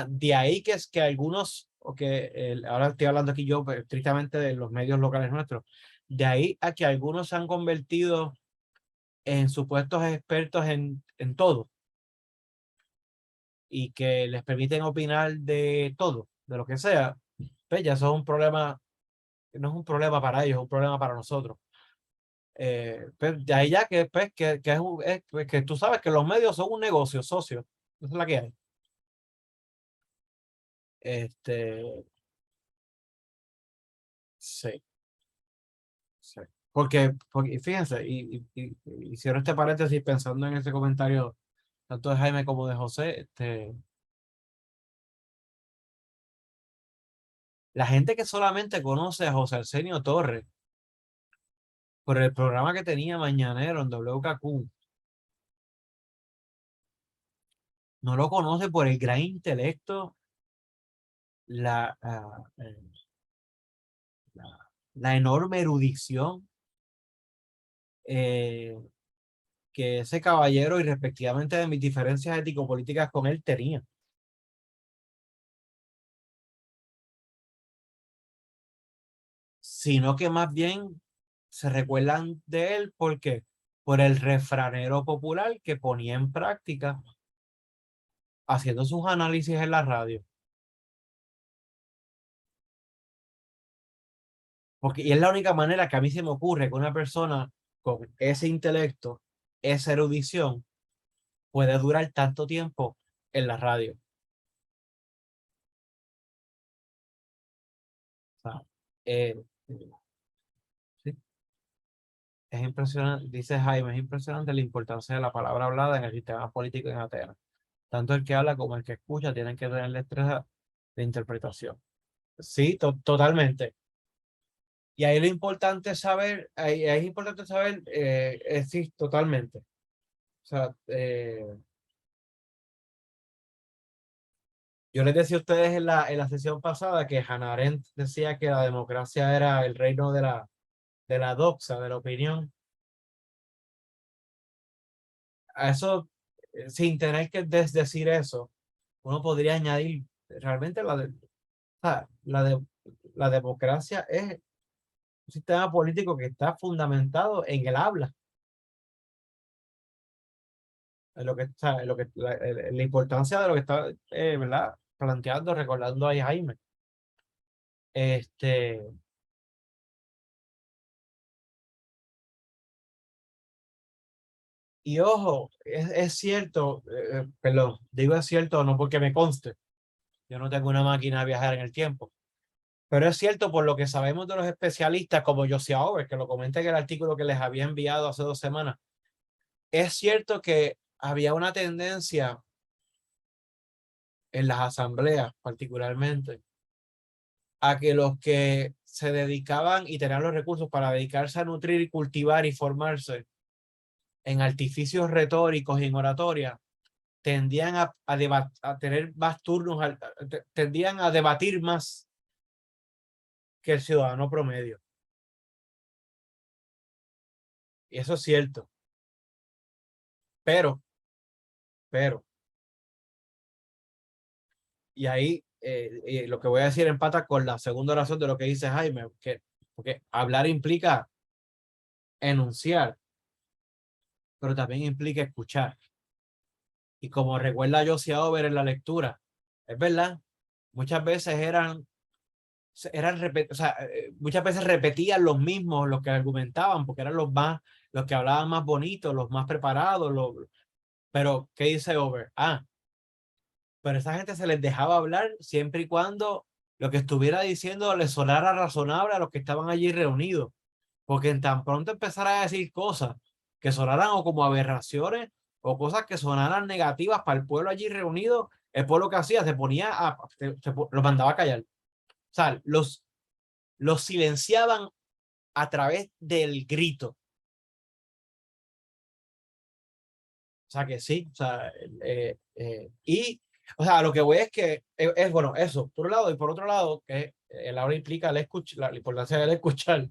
De ahí que es que algunos, o que ahora estoy hablando aquí yo estrictamente de los medios locales nuestros, de ahí a que algunos se han convertido en supuestos expertos en todo y que les permiten opinar de todo, de lo que sea, pues ya eso es un problema, no es un problema para ellos, es un problema para nosotros. Pues de ahí ya que, pues, que, pues, que tú sabes que los medios son un negocio, socio, esa es la que hay. Este, sí. Sí. Porque fíjense, y cierro este paréntesis pensando en ese comentario tanto de Jaime como de José, La gente que solamente conoce a José Arsenio Torres por el programa que tenía Mañanero en WKQ, no lo conoce por el gran intelecto, la, ah, la enorme erudición eh, que ese caballero, y respectivamente de mis diferencias ético-políticas con él, tenía. Sino que más bien se recuerdan de él porque por el refranero popular que ponía en práctica haciendo sus análisis en la radio. Porque, y es la única manera que a mí se me ocurre que una persona con ese intelecto, esa erudición, puede durar tanto tiempo en la radio. O sea, eh, sí, es impresionante, dice Jaime, es impresionante la importancia de la palabra hablada en el sistema político en Atenas. Tanto el que habla como el que escucha tienen que tener destreza de interpretación. Sí, totalmente. Y ahí lo importante es saber, ahí es importante saber, sí, totalmente. O sea, yo les decía a ustedes en la sesión pasada que Hannah Arendt decía que la democracia era el reino de la doxa, de la opinión. A eso, sin tener que desdecir eso, uno podría añadir realmente o sea, la democracia es un sistema político que está fundamentado en el habla, en lo que, o sea, en lo que, la importancia de lo que está, ¿verdad? Planteando, recordando ahí Jaime. Este, y ojo, es cierto, perdón, digo es cierto no porque me conste, yo no tengo una máquina de viajar en el tiempo, pero es cierto por lo que sabemos de los especialistas como Josia Over, que lo comenté en el artículo que les había enviado hace 2 semanas. Es cierto que había una tendencia en las asambleas, particularmente, a que los que se dedicaban y tenían los recursos para dedicarse a nutrir y cultivar y formarse en artificios retóricos y en oratoria, tendían a tener más turnos, tendían a debatir más que el ciudadano promedio. Y eso es cierto. Pero, pero, y ahí lo que voy a decir empata con la segunda oración de lo que dice Jaime, porque hablar implica enunciar, pero también implica escuchar. Y como recuerda Josie Over en la lectura, es verdad, muchas veces o sea, muchas veces repetían los mismos, los que argumentaban, porque eran los que hablaban más bonitos, los más preparados, pero ¿qué dice Over? Ah, pero esa gente se les dejaba hablar siempre y cuando lo que estuviera diciendo les sonara razonable a los que estaban allí reunidos, porque en tan pronto empezara a decir cosas que sonaran o como aberraciones o cosas que sonaran negativas para el pueblo allí reunido, el pueblo que hacía se ponía los mandaba a callar. O sea, los silenciaban a través del grito. O sea que sí, o sea, o sea, lo que voy es que bueno, eso, por un lado, y por otro lado, que el ahora implica la importancia del escuchar,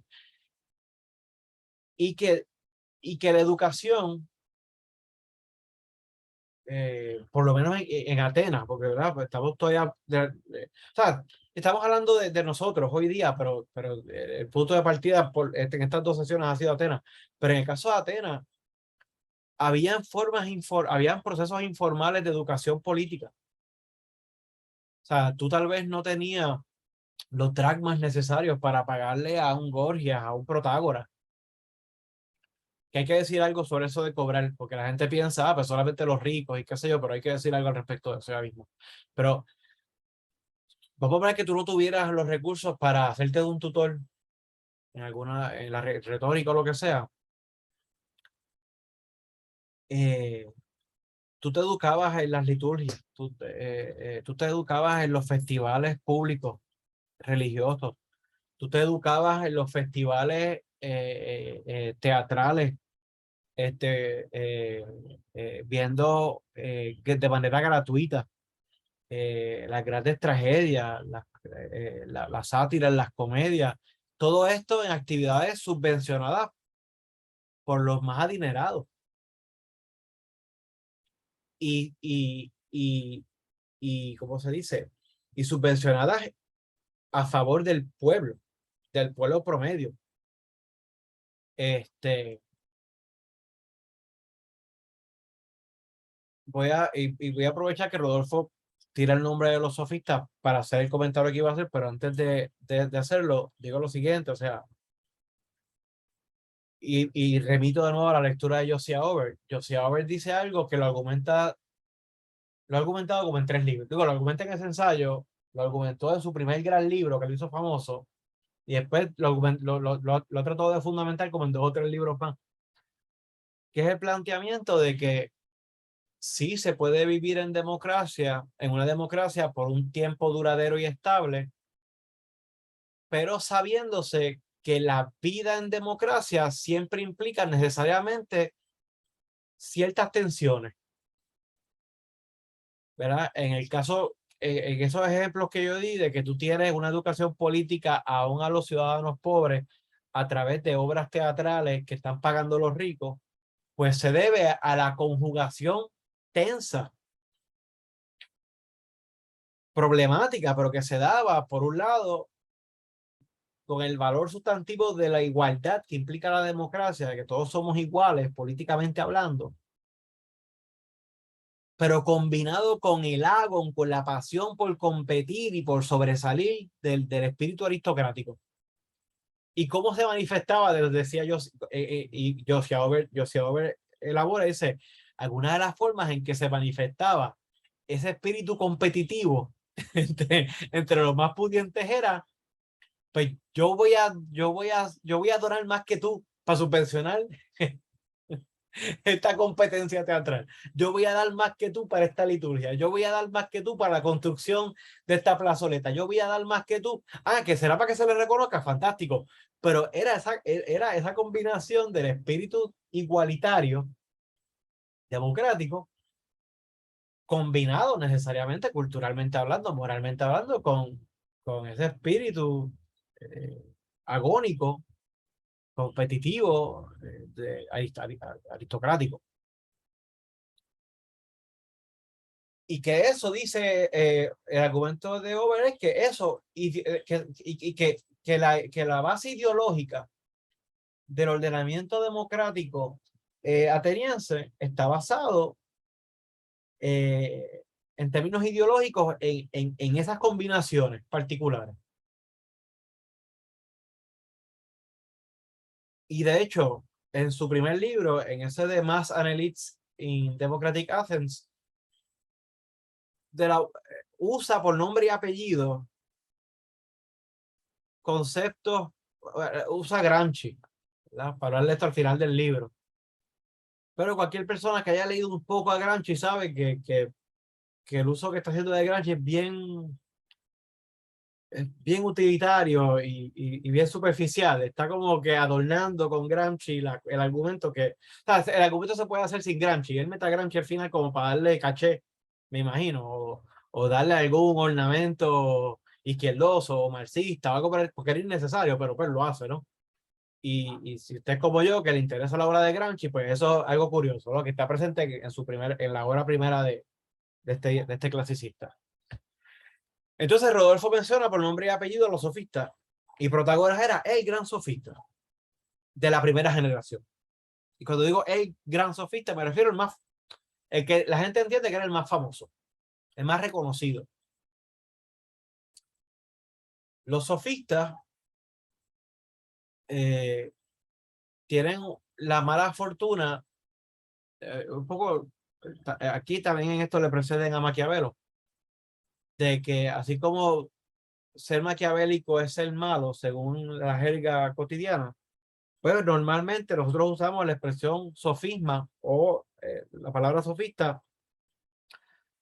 y que, y que la educación, por lo menos en Atenas, porque ¿verdad? Pues estamos todavía, o sea, estamos hablando de nosotros hoy día, pero el punto de partida en estas 2 sesiones ha sido Atenas, pero en el caso de Atenas, habían procesos informales de educación política. O sea, tú tal vez no tenías los dracmas necesarios para pagarle a un Gorgias, a un Protágoras. Que hay que decir algo sobre eso de cobrar, porque la gente piensa, pues solamente los ricos y qué sé yo, pero hay que decir algo al respecto de eso ya mismo. Pero vamos a poner que tú no tuvieras los recursos para hacerte de un tutor en la retórica o lo que sea. Eh, tú te educabas en las liturgias, tú te educabas en los festivales públicos religiosos. Tú te educabas en los festivales teatrales, viendo que de manera gratuita las grandes tragedias, las sátiras, las comedias, todo esto en actividades subvencionadas por los más adinerados y ¿cómo se dice? Y subvencionadas a favor del pueblo promedio. Voy a aprovechar que Rodolfo tira el nombre de los sofistas para hacer el comentario que iba a hacer, pero antes de hacerlo, digo lo siguiente, o sea, y remito de nuevo a la lectura de Josiah Ober. Josiah Ober dice algo que lo ha argumentado como en 3 libros. Digo, lo argumenta en ese ensayo, lo argumentó en su primer gran libro que lo hizo famoso, y después lo trató de fundamental como en 2 o 3 libros más, que es el planteamiento de que sí se puede vivir en una democracia por un tiempo duradero y estable, pero sabiéndose que la vida en democracia siempre implica necesariamente ciertas tensiones, ¿verdad? En el caso, en esos ejemplos que yo di, de que tú tienes una educación política aún a los ciudadanos pobres a través de obras teatrales que están pagando los ricos, pues se debe a la conjugación tensa, problemática, pero que se daba, por un lado, con el valor sustantivo de la igualdad que implica la democracia, de que todos somos iguales políticamente hablando, pero combinado con el agón, con la pasión por competir y por sobresalir del espíritu aristocrático. ¿Y cómo se manifestaba? Decía yo, y Josiah Ober elabora, dice, algunas de las formas en que se manifestaba ese espíritu competitivo entre los más pudientes era, pues yo voy a donar más que tú para subvencionar esta competencia teatral. Yo voy a dar más que tú para esta liturgia. Yo voy a dar más que tú para la construcción de esta plazoleta. Yo voy a dar más que tú. Ah, que será para que se le reconozca. Fantástico. Pero era esa combinación del espíritu igualitario, democrático, combinado necesariamente, culturalmente hablando, moralmente hablando, con ese espíritu eh, agónico, competitivo, aristocrático. Y que eso dice el argumento de Ober es que eso que la base ideológica del ordenamiento democrático ateniense está basado en términos ideológicos en esas combinaciones particulares. Y de hecho, en su primer libro, en ese de Mass Analytics in Democratic Athens, usa por nombre y apellido conceptos, usa Gramsci, ¿verdad? Para hablarle esto al final del libro. Pero cualquier persona que haya leído un poco a Gramsci sabe que el uso que está haciendo de Gramsci es bien utilitario y bien superficial. Está como que adornando con Gramsci el argumento que... O sea, el argumento se puede hacer sin Gramsci. Él mete a Gramsci al final como para darle caché, me imagino, o darle algún ornamento izquierdoso o marxista o algo porque era innecesario, pero pues lo hace, ¿no? Y si usted es como yo, que le interesa la obra de Gramsci, pues eso es algo curioso, lo que está presente en la obra primera de este clasicista. Entonces Rodolfo menciona por nombre y apellido a los sofistas, y Protágoras era el gran sofista de la primera generación. Y cuando digo el gran sofista, me refiero al más, el que la gente entiende que era el más famoso, el más reconocido. Los sofistas tienen la mala fortuna, un poco, aquí también en esto le preceden a Maquiavelo, de que así como ser maquiavélico es ser malo, según la jerga cotidiana, pues normalmente nosotros usamos la expresión sofisma o la palabra sofista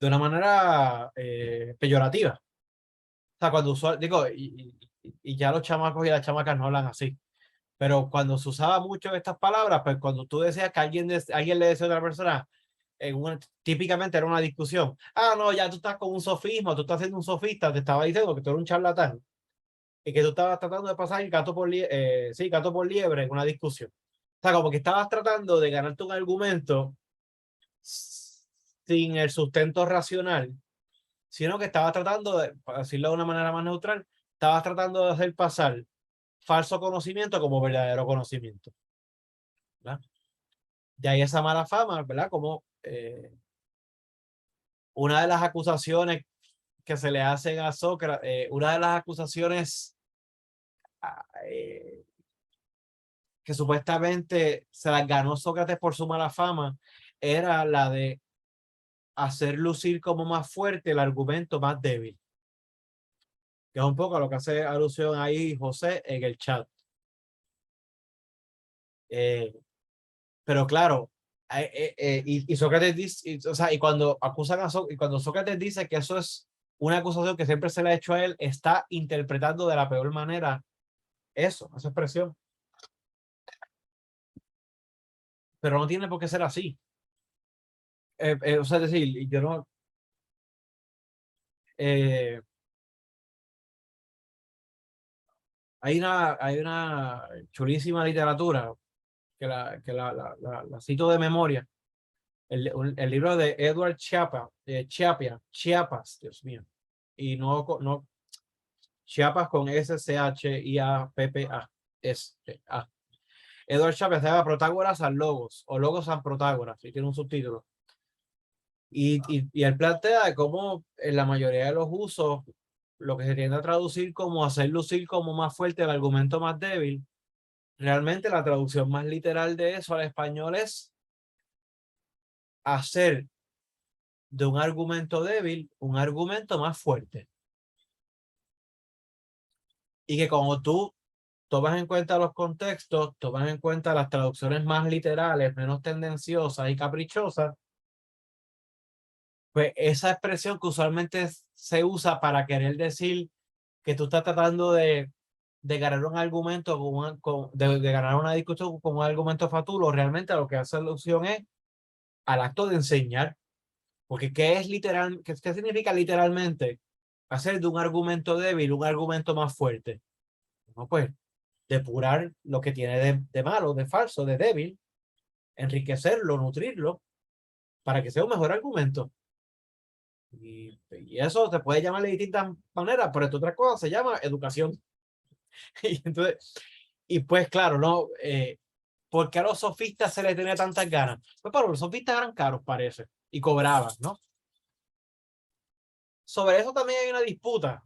de una manera peyorativa. O sea, cuando digo, y ya los chamacos y las chamacas no hablan así. Pero cuando se usaba mucho estas palabras, pues cuando tú decías que alguien le decía a otra persona, típicamente era una discusión. Ah, no, ya tú estás con un sofismo, tú estás haciendo un sofista, te estaba diciendo que tú eres un charlatán y que tú estabas tratando de pasar el gato por liebre en una discusión. O sea, como que estabas tratando de ganarte un argumento sin el sustento racional, sino que estabas tratando de, para decirlo de una manera más neutral, estabas tratando de hacer pasar falso conocimiento como verdadero conocimiento, ¿verdad? De ahí esa mala fama, ¿verdad? Como una de las acusaciones que se le hacen a Sócrates, una de las acusaciones eh, que supuestamente se las ganó Sócrates por su mala fama, era la de hacer lucir como más fuerte el argumento más débil, que es un poco a lo que hace alusión ahí José en el chat. Eh, pero claro, y Sócrates dice, o sea, y cuando acusan a Sócrates, y cuando Sócrates dice que eso es una acusación que siempre se le ha hecho a él, está interpretando de la peor manera eso, esa expresión. Pero no tiene por qué ser así. O sea, es decir, yo no. Eh, hay una chulísima literatura que la cito de memoria. El libro de Edward Chiapas, Dios mío. Y no Chiapas con Schiappa. Edward Chiapas se llama Protágoras al Logos, o Logos al Protágoras, y tiene un subtítulo. Y él plantea de cómo en la mayoría de los usos, lo que se tiende a traducir como hacer lucir como más fuerte el argumento más débil, realmente la traducción más literal de eso al español es hacer de un argumento débil un argumento más fuerte. Y que como tú tomas en cuenta los contextos, tomas en cuenta las traducciones más literales, menos tendenciosas y caprichosas, pues esa expresión que usualmente se usa para querer decir que tú estás tratando de ganar un argumento, de ganar una discusión con un argumento fatulo, realmente lo que hace alusión es al acto de enseñar. Porque ¿qué es literal? ¿Qué significa literalmente hacer de un argumento débil un argumento más fuerte? No, pues depurar lo que tiene de malo, de falso, de débil, enriquecerlo, nutrirlo, para que sea un mejor argumento. Y eso se puede llamar de distintas maneras, pero esta otra cosa se llama educación. Y entonces, y pues claro, ¿no? ¿Por qué a los sofistas se les tenía tantas ganas? Pues para los sofistas eran caros, parece, y cobraban, ¿no? Sobre eso también hay una disputa.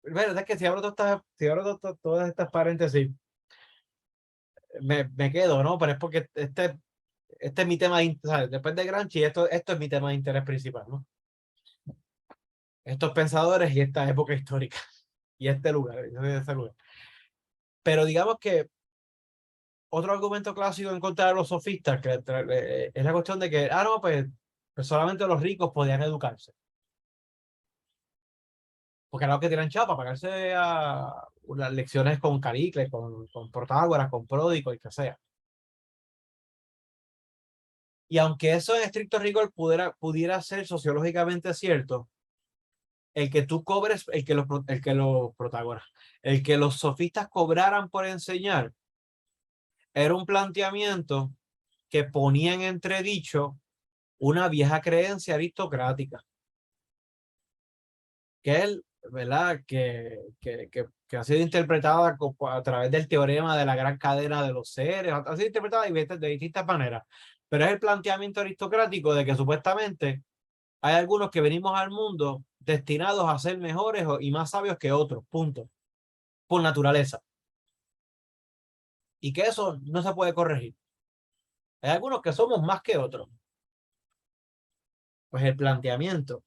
Verdad es que si abro todas estas paréntesis, me quedo, ¿no? Pero es porque este es mi tema, ¿sabes? Después de Gramsci, esto es mi tema de interés principal, ¿no? Estos pensadores y esta época histórica y este lugar, ese lugar. Pero digamos que otro argumento clásico en contra de los sofistas que es la cuestión de que, no, pues solamente los ricos podían educarse. Porque era lo que tiran chapa, pagarse a unas lecciones con Caricles, con Protágoras, con Pródico y que sea. Y aunque eso en estricto rigor pudiera ser sociológicamente cierto, el que tú cobres, el que los sofistas cobraran por enseñar, era un planteamiento que ponía en entredicho una vieja creencia aristocrática, que él, ¿verdad? Que ha sido interpretada a través del teorema de la gran cadena de los seres, ha sido interpretada de distintas maneras, pero es el planteamiento aristocrático de que supuestamente hay algunos que venimos al mundo destinados a ser mejores y más sabios que otros, punto, por naturaleza, y que eso no se puede corregir. Hay algunos que somos más que otros. Pues el planteamiento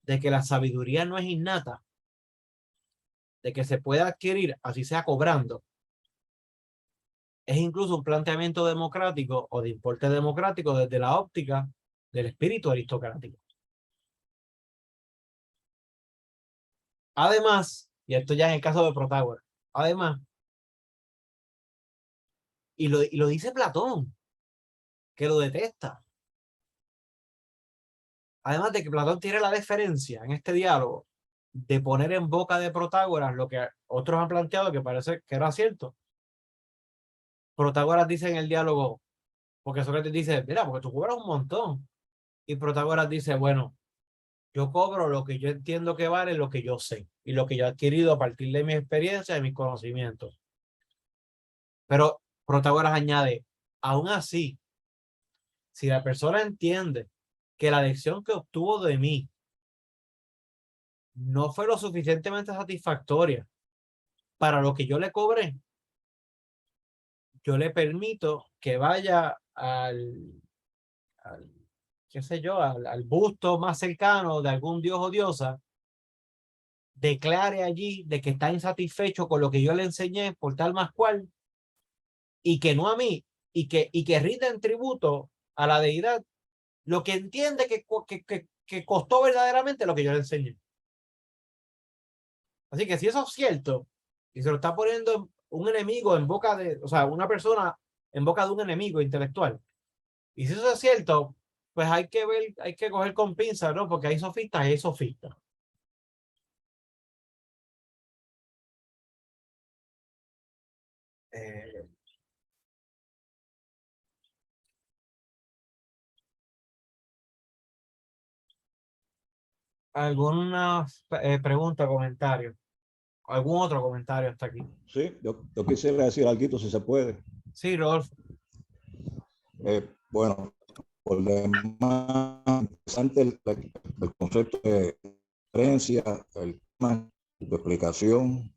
de que la sabiduría no es innata, de que se puede adquirir, así sea cobrando, es incluso un planteamiento democrático o de importe democrático desde la óptica del espíritu aristocrático. Además, y esto ya en el caso de Protágoras, además, y lo dice Platón, que lo detesta. Además de que Platón tiene la deferencia en este diálogo de poner en boca de Protágoras lo que otros han planteado que parece que era cierto. Protágoras dice en el diálogo, porque Sócrates dice, mira, porque tú cobras un montón. Y Protágoras dice, bueno, yo cobro lo que yo entiendo que vale, lo que yo sé y lo que yo he adquirido a partir de mi experiencia y mis conocimientos. Pero Protágoras añade, aún así, si la persona entiende que la lección que obtuvo de mí no fue lo suficientemente satisfactoria para lo que yo le cobré, yo le permito que vaya al qué sé yo, al busto más cercano de algún dios o diosa, declare allí de que está insatisfecho con lo que yo le enseñé por tal más cual, y que no a mí, y que rinda en tributo a la deidad lo que entiende que costó verdaderamente lo que yo le enseñé. Así que si eso es cierto, y se lo está poniendo un enemigo en boca de, o sea, una persona en boca de un enemigo intelectual, y si eso es cierto, pues hay que ver, hay que coger con pinzas, ¿no? Porque hay sofistas y hay sofistas. Eh, ¿Alguna pregunta, comentario? ¿Algún otro comentario hasta aquí? Sí, yo quisiera decir algo si se puede. Sí, Rodolfo. Bueno, por demás interesante el concepto de creencia, el tema, tu explicación.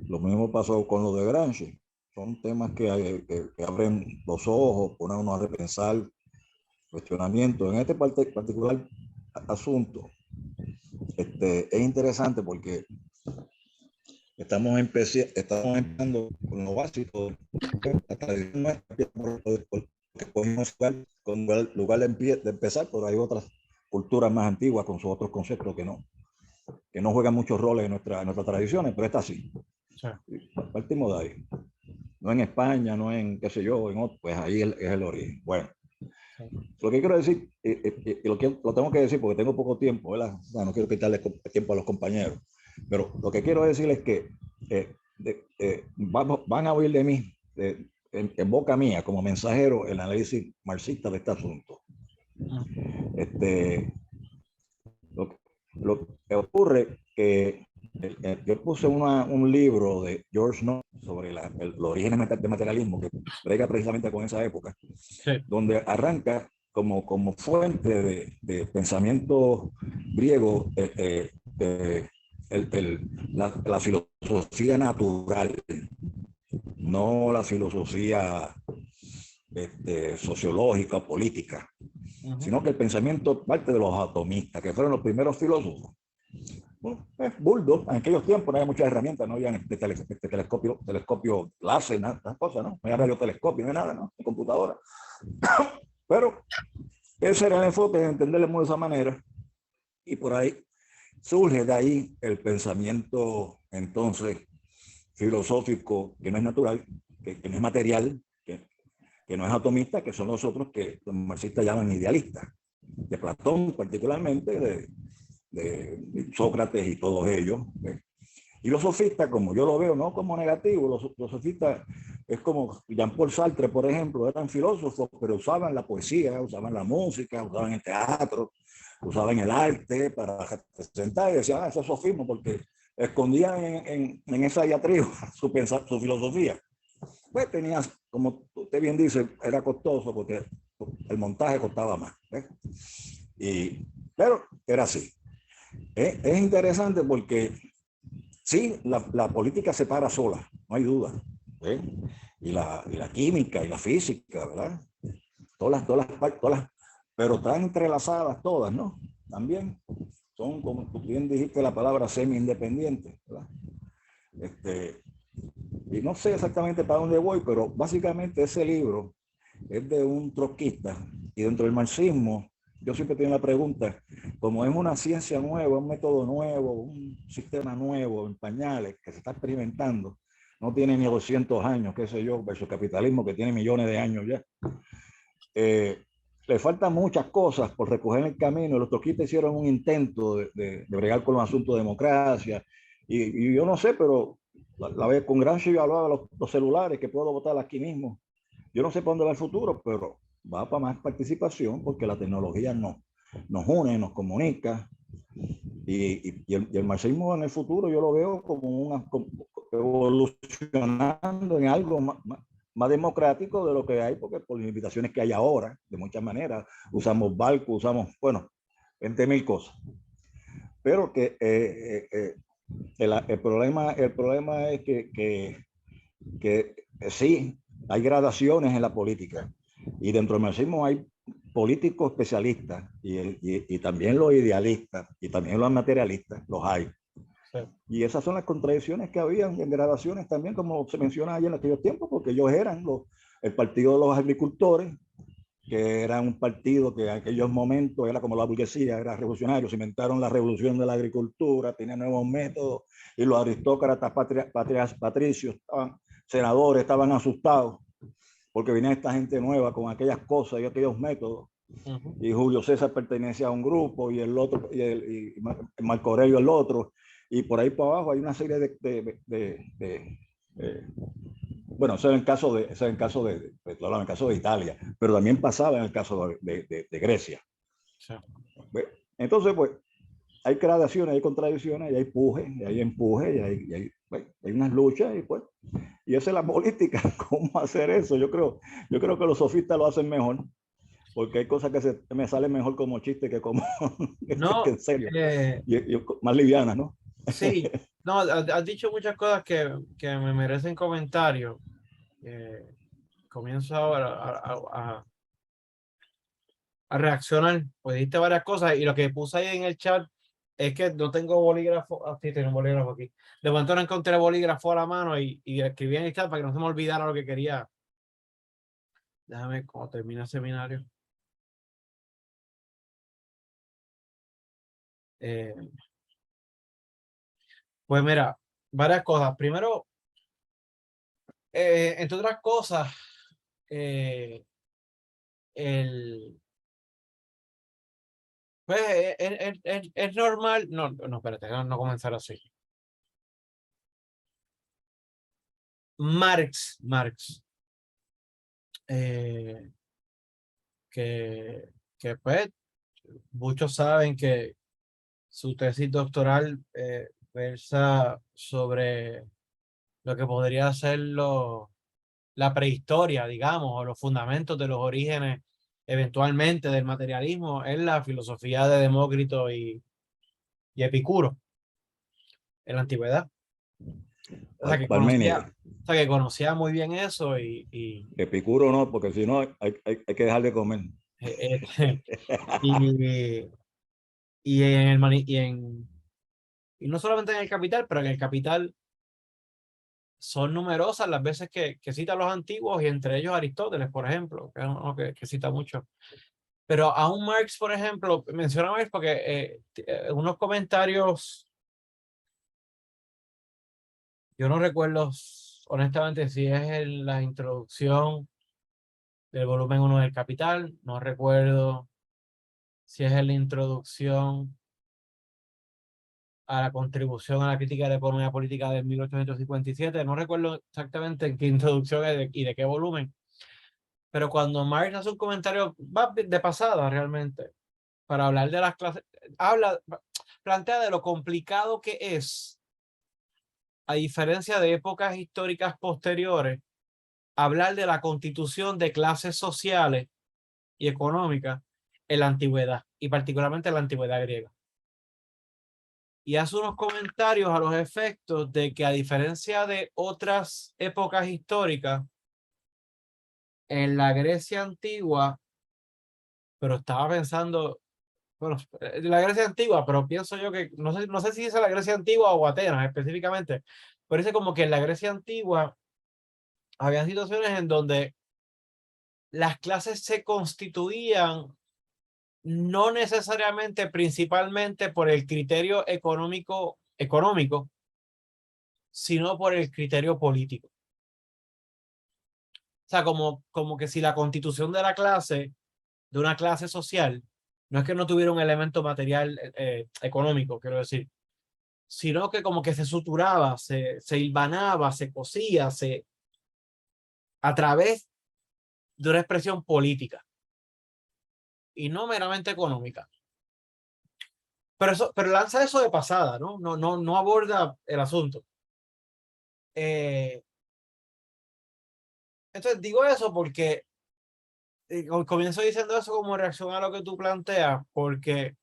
Lo mismo pasó con lo de Gramsci. Son temas que abren los ojos, ponen uno a repensar, cuestionamiento. En este particular asunto, es interesante porque estamos empezando con lo básico. La tradición nuestra, que podemos con lugar de empezar, pero hay otras culturas más antiguas con sus otros conceptos que no juegan muchos roles en nuestras tradiciones, pero esta sí. Sí. Partimos de ahí. No en España, no en, qué sé yo, en otro, pues ahí es el origen. Bueno, Sí. lo que quiero decir, y lo tengo que decir porque tengo poco tiempo, ¿verdad? O sea, no quiero quitarle tiempo a los compañeros, pero lo que quiero decir es que van a oír de mí, en boca mía, como mensajero, el análisis marxista de este asunto. Este, lo, lo que ocurre que yo puse un libro de George North sobre los orígenes del materialismo, que brega precisamente con esa época, Sí. donde arranca como fuente de pensamiento griego la filosofía natural, no la filosofía sociológica, política, sino que el pensamiento parte de los atomistas, que fueron los primeros filósofos. Bueno, Buldo, en aquellos tiempos no había muchas herramientas, no había telescopio láser, nada, esas cosas, ¿no? No había radiotelescopio, no había nada, ¿no? De computadora. Pero ese era el enfoque de entenderlo de esa manera, y por ahí surge de ahí el pensamiento entonces filosófico que no es natural, que no es material, que no es atomista, que son los otros que los marxistas llaman idealistas, de Platón particularmente, de Sócrates y todos ellos. Y los sofistas, como yo lo veo, no como negativo, los sofistas es como Jean-Paul Sartre, por ejemplo, eran filósofos, pero usaban la poesía, usaban la música, usaban el teatro, usaban el arte para representar, y decían, eso es sofismo, porque escondían en esa diatriba su filosofía. Pues tenías, como usted bien dice, era costoso porque el montaje costaba más. Pero era así. Es interesante porque sí, la política se para sola, no hay duda. ¿Eh? Y la química y la física, ¿verdad? Todas las, pero están entrelazadas todas, ¿no? También son, como tú bien dijiste, la palabra semi-independiente, ¿verdad? Y no sé exactamente para dónde voy, pero básicamente ese libro es de un trotskista y dentro del marxismo yo siempre tengo la pregunta, como es una ciencia nueva, un método nuevo, un sistema nuevo en pañales que se está experimentando, no tiene ni 200 años, qué sé yo, versus capitalismo que tiene millones de años ya. Le faltan muchas cosas por recoger en el camino. Los toquistas hicieron un intento de bregar con los asuntos de democracia. Y yo no sé, pero la vez con Gramsci yo hablaba de los celulares que puedo votar aquí mismo. Yo no sé para dónde va el futuro, pero va para más participación porque la tecnología nos une, nos comunica. Y el marxismo en el futuro yo lo veo como evolucionando en algo más democrático de lo que hay, porque por las limitaciones que hay ahora, de muchas maneras, usamos barcos, usamos, bueno, 20.000 cosas. Pero que el problema es que sí, hay gradaciones en la política, y dentro del marxismo hay políticos especialistas y también los idealistas y también los materialistas, los hay. Sí. Y esas son las contradicciones que habían en gradaciones también, como se menciona allá en aquellos tiempos, porque ellos eran el partido de los agricultores, que era un partido que en aquellos momentos era como la burguesía, era revolucionario, se inventaron la revolución de la agricultura, tenían nuevos métodos, y los aristócratas patricios, senadores, estaban asustados porque venía esta gente nueva con aquellas cosas y aquellos métodos. Y Julio César pertenecía a un grupo y el otro, y Marco Aurelio el otro, y por ahí para abajo hay una serie bueno, eso es en caso en caso de Italia, pero también pasaba en el caso de Grecia. Sí. Entonces, pues, hay gradaciones, hay contradicciones, y hay empuje, y hay empuje, hay unas luchas, y pues, y esa es la política. ¿Cómo hacer eso? Yo creo que los sofistas lo hacen mejor, porque hay cosas que me salen mejor como chiste que como no, que en serio, y más livianas, ¿no? Sí, no, has dicho muchas cosas que me merecen comentarios. Comienzo ahora a reaccionar, pues dijiste varias cosas y lo que puse ahí en el chat es que no tengo bolígrafo. Sí, tengo un bolígrafo aquí. De momento no encontré bolígrafo a la mano y escribí en el chat para que no se me olvidara lo que quería. Déjame cuando termine el seminario. Pues mira, varias cosas. Primero, entre otras cosas, pues es normal. No, espérate, no comenzar así. Marx, que pues muchos saben que su tesis doctoral versa sobre lo que podría ser la prehistoria, digamos, o los fundamentos de los orígenes eventualmente del materialismo en la filosofía de Demócrito y Epicuro en la antigüedad. O sea, que conocía muy bien eso y Epicuro no, porque si no hay que dejar de comer. Y no solamente en el Capital, pero en el Capital son numerosas las veces que cita a los antiguos, y entre ellos Aristóteles, por ejemplo, que es uno que cita mucho. Pero aún Marx, por ejemplo, menciona Marx porque unos comentarios, yo no recuerdo honestamente si es en la introducción del volumen 1 del Capital, no recuerdo si es en la introducción a la contribución a la crítica de la economía política de 1857, no recuerdo exactamente en qué introducción y de qué volumen, pero cuando Marx hace un comentario va de pasada realmente, para hablar de las clases, plantea de lo complicado que es, a diferencia de épocas históricas posteriores, hablar de la constitución de clases sociales y económicas en la antigüedad, y particularmente en la antigüedad griega. Y hace unos comentarios a los efectos de que, a diferencia de otras épocas históricas, en la Grecia antigua, pero estaba pensando, bueno, la Grecia antigua, pero pienso yo que, no sé si es la Grecia antigua o Atenas específicamente, pero dice como que en la Grecia antigua había situaciones en donde las clases se constituían no necesariamente, principalmente por el criterio económico, sino por el criterio político. O sea, como que si la constitución de la clase, de una clase social, no es que no tuviera un elemento material económico, quiero decir, sino que como que se suturaba, se hilvanaba, se cosía, a través de una expresión política y no meramente económica. Pero lanza eso de pasada, ¿no? No aborda el asunto. Entonces digo eso porque comienzo diciendo eso como reacción a lo que tú planteas, porque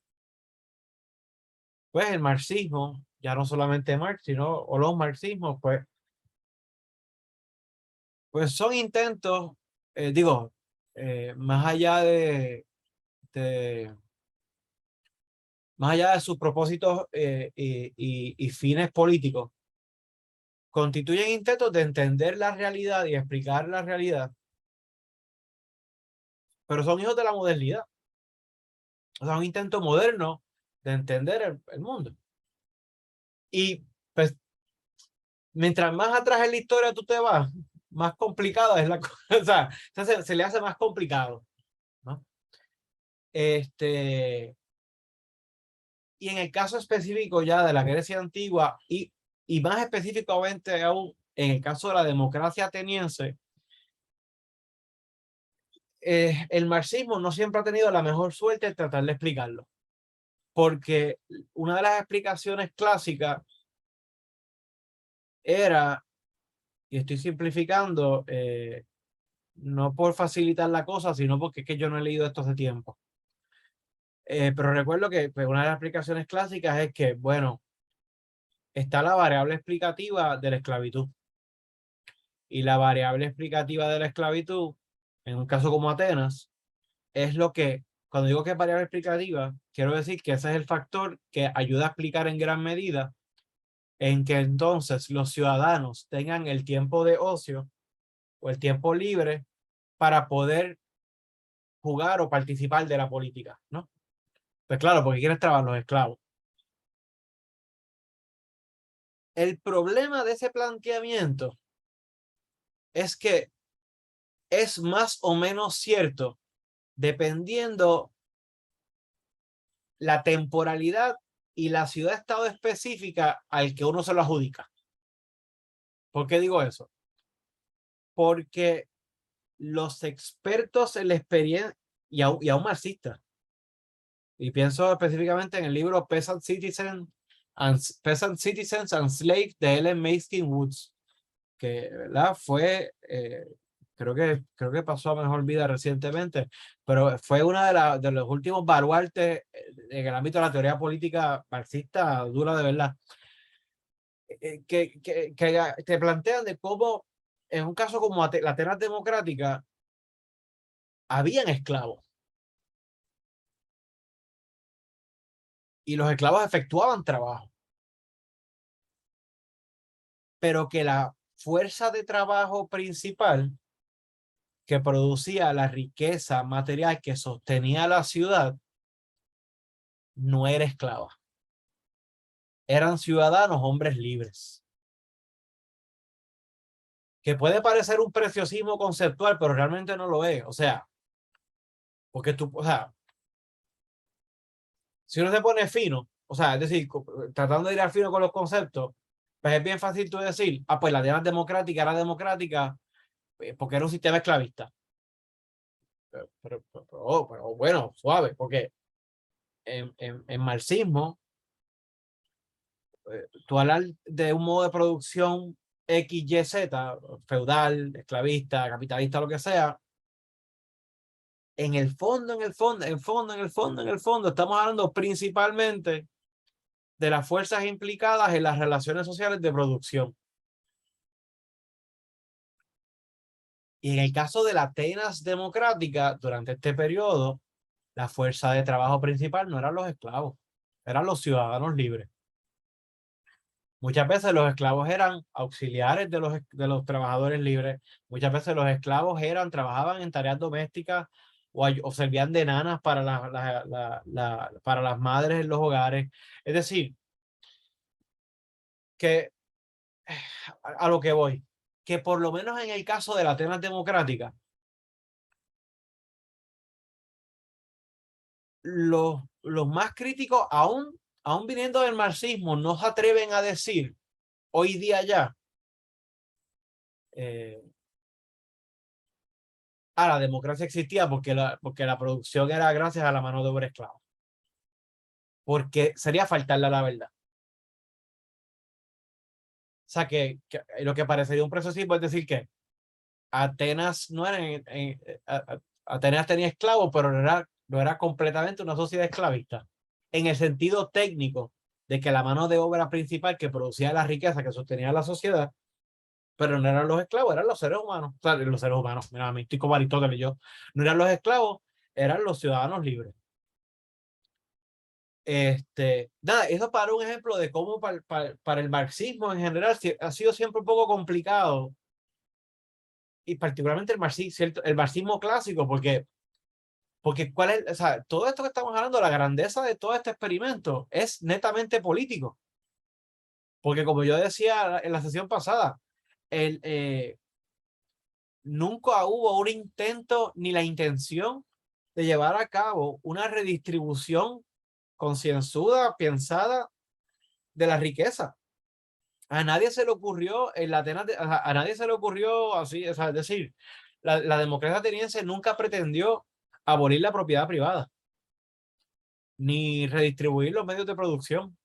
pues el marxismo, ya no solamente Marx, sino o los marxismos, pues son intentos, digo, más allá de más allá de sus propósitos y fines políticos, constituyen intentos de entender la realidad y explicar la realidad, pero son hijos de la modernidad. O sea, un intento moderno de entender el mundo. Y pues, mientras más atrás en la historia tú te vas, más complicada es la cosa. O sea, se le hace más complicado, ¿no? Y en el caso específico ya de la Grecia antigua y más específicamente aún en el caso de la democracia ateniense, el marxismo no siempre ha tenido la mejor suerte de tratar de explicarlo. Porque una de las explicaciones clásicas era, y estoy simplificando, no por facilitar la cosa, sino porque es que yo no he leído esto hace tiempo. Pero recuerdo que pues, una de las explicaciones clásicas es que, bueno, está la variable explicativa de la esclavitud. Y la variable explicativa de la esclavitud, en un caso como Atenas, es lo que, cuando digo que es variable explicativa, quiero decir que ese es el factor que ayuda a explicar en gran medida en que entonces los ciudadanos tengan el tiempo de ocio o el tiempo libre para poder jugar o participar de la política, ¿no? Pues claro, porque quieren trabajar los esclavos. El problema de ese planteamiento es que es más o menos cierto dependiendo la temporalidad y la ciudad-estado específica al que uno se lo adjudica. ¿Por qué digo eso? Porque los expertos en la experiencia, y aún marxistas, y pienso específicamente en el libro Peasant Citizens and Slaves de Ellen Maskin Woods, que ¿verdad? Fue, creo que pasó a mejor vida recientemente, pero fue una de los últimos baluartes en el ámbito de la teoría política marxista dura de verdad, que te plantean de cómo en un caso como la Atenas democrática habían esclavos y los esclavos efectuaban trabajo, pero que la fuerza de trabajo principal que producía la riqueza material que sostenía la ciudad no era esclava. Eran ciudadanos, hombres libres. Que puede parecer un preciosismo conceptual, pero realmente no lo es. O sea, porque tú, o sea, si uno se pone fino, o sea, es decir, tratando de ir al fino con los conceptos, pues es bien fácil tú decir, ah, pues la Atenas democrática era democrática porque era un sistema esclavista. Pero bueno, suave, porque en marxismo, tú hablar de un modo de producción X, Y, Z, feudal, esclavista, capitalista, lo que sea, en el fondo, estamos hablando principalmente de las fuerzas implicadas en las relaciones sociales de producción. Y en el caso de la Atenas democrática, durante este periodo, la fuerza de trabajo principal no eran los esclavos, eran los ciudadanos libres. Muchas veces los esclavos eran auxiliares de los trabajadores libres. Muchas veces los esclavos trabajaban en tareas domésticas o servían de nanas para para las madres en los hogares. Es decir, que a lo que voy, que por lo menos en el caso de la Atenas democrática, los más críticos, aún viniendo del marxismo, no se atreven a decir hoy día ya, la democracia existía porque la producción era gracias a la mano de obra esclava. Porque sería faltarle a la verdad. O sea, que lo que parecería un procesismo es decir que Atenas no era Atenas tenía esclavos, pero no era completamente una sociedad esclavista. En el sentido técnico de que la mano de obra principal que producía la riqueza que sostenía la sociedad, pero no eran los esclavos, eran los seres humanos. O sea, los seres humanos, mira, a mí estoy como Aristóteles y yo. No eran los esclavos, eran los ciudadanos libres. Nada, eso para un ejemplo de cómo para el marxismo en general ha sido siempre un poco complicado, y particularmente el marxismo clásico, porque cuál es, o sea, todo esto que estamos hablando, la grandeza de todo este experimento es netamente político. Porque como yo decía en la sesión pasada, nunca hubo un intento ni la intención de llevar a cabo una redistribución concienzuda, pensada de la riqueza. A nadie se le ocurrió en la Atenas, a nadie se le ocurrió así, o sea, es decir, la democracia ateniense nunca pretendió abolir la propiedad privada, ni redistribuir los medios de producción,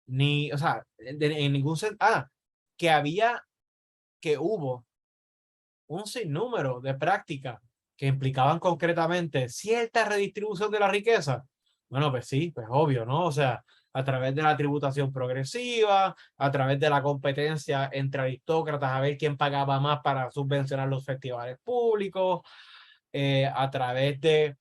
ni, o sea, en ningún sentido. Que hubo un sinnúmero de prácticas que implicaban concretamente cierta redistribución de la riqueza. Bueno, pues sí, pues obvio, ¿no? O sea, a través de la tributación progresiva, a través de la competencia entre aristócratas a ver quién pagaba más para subvencionar los festivales públicos, a través de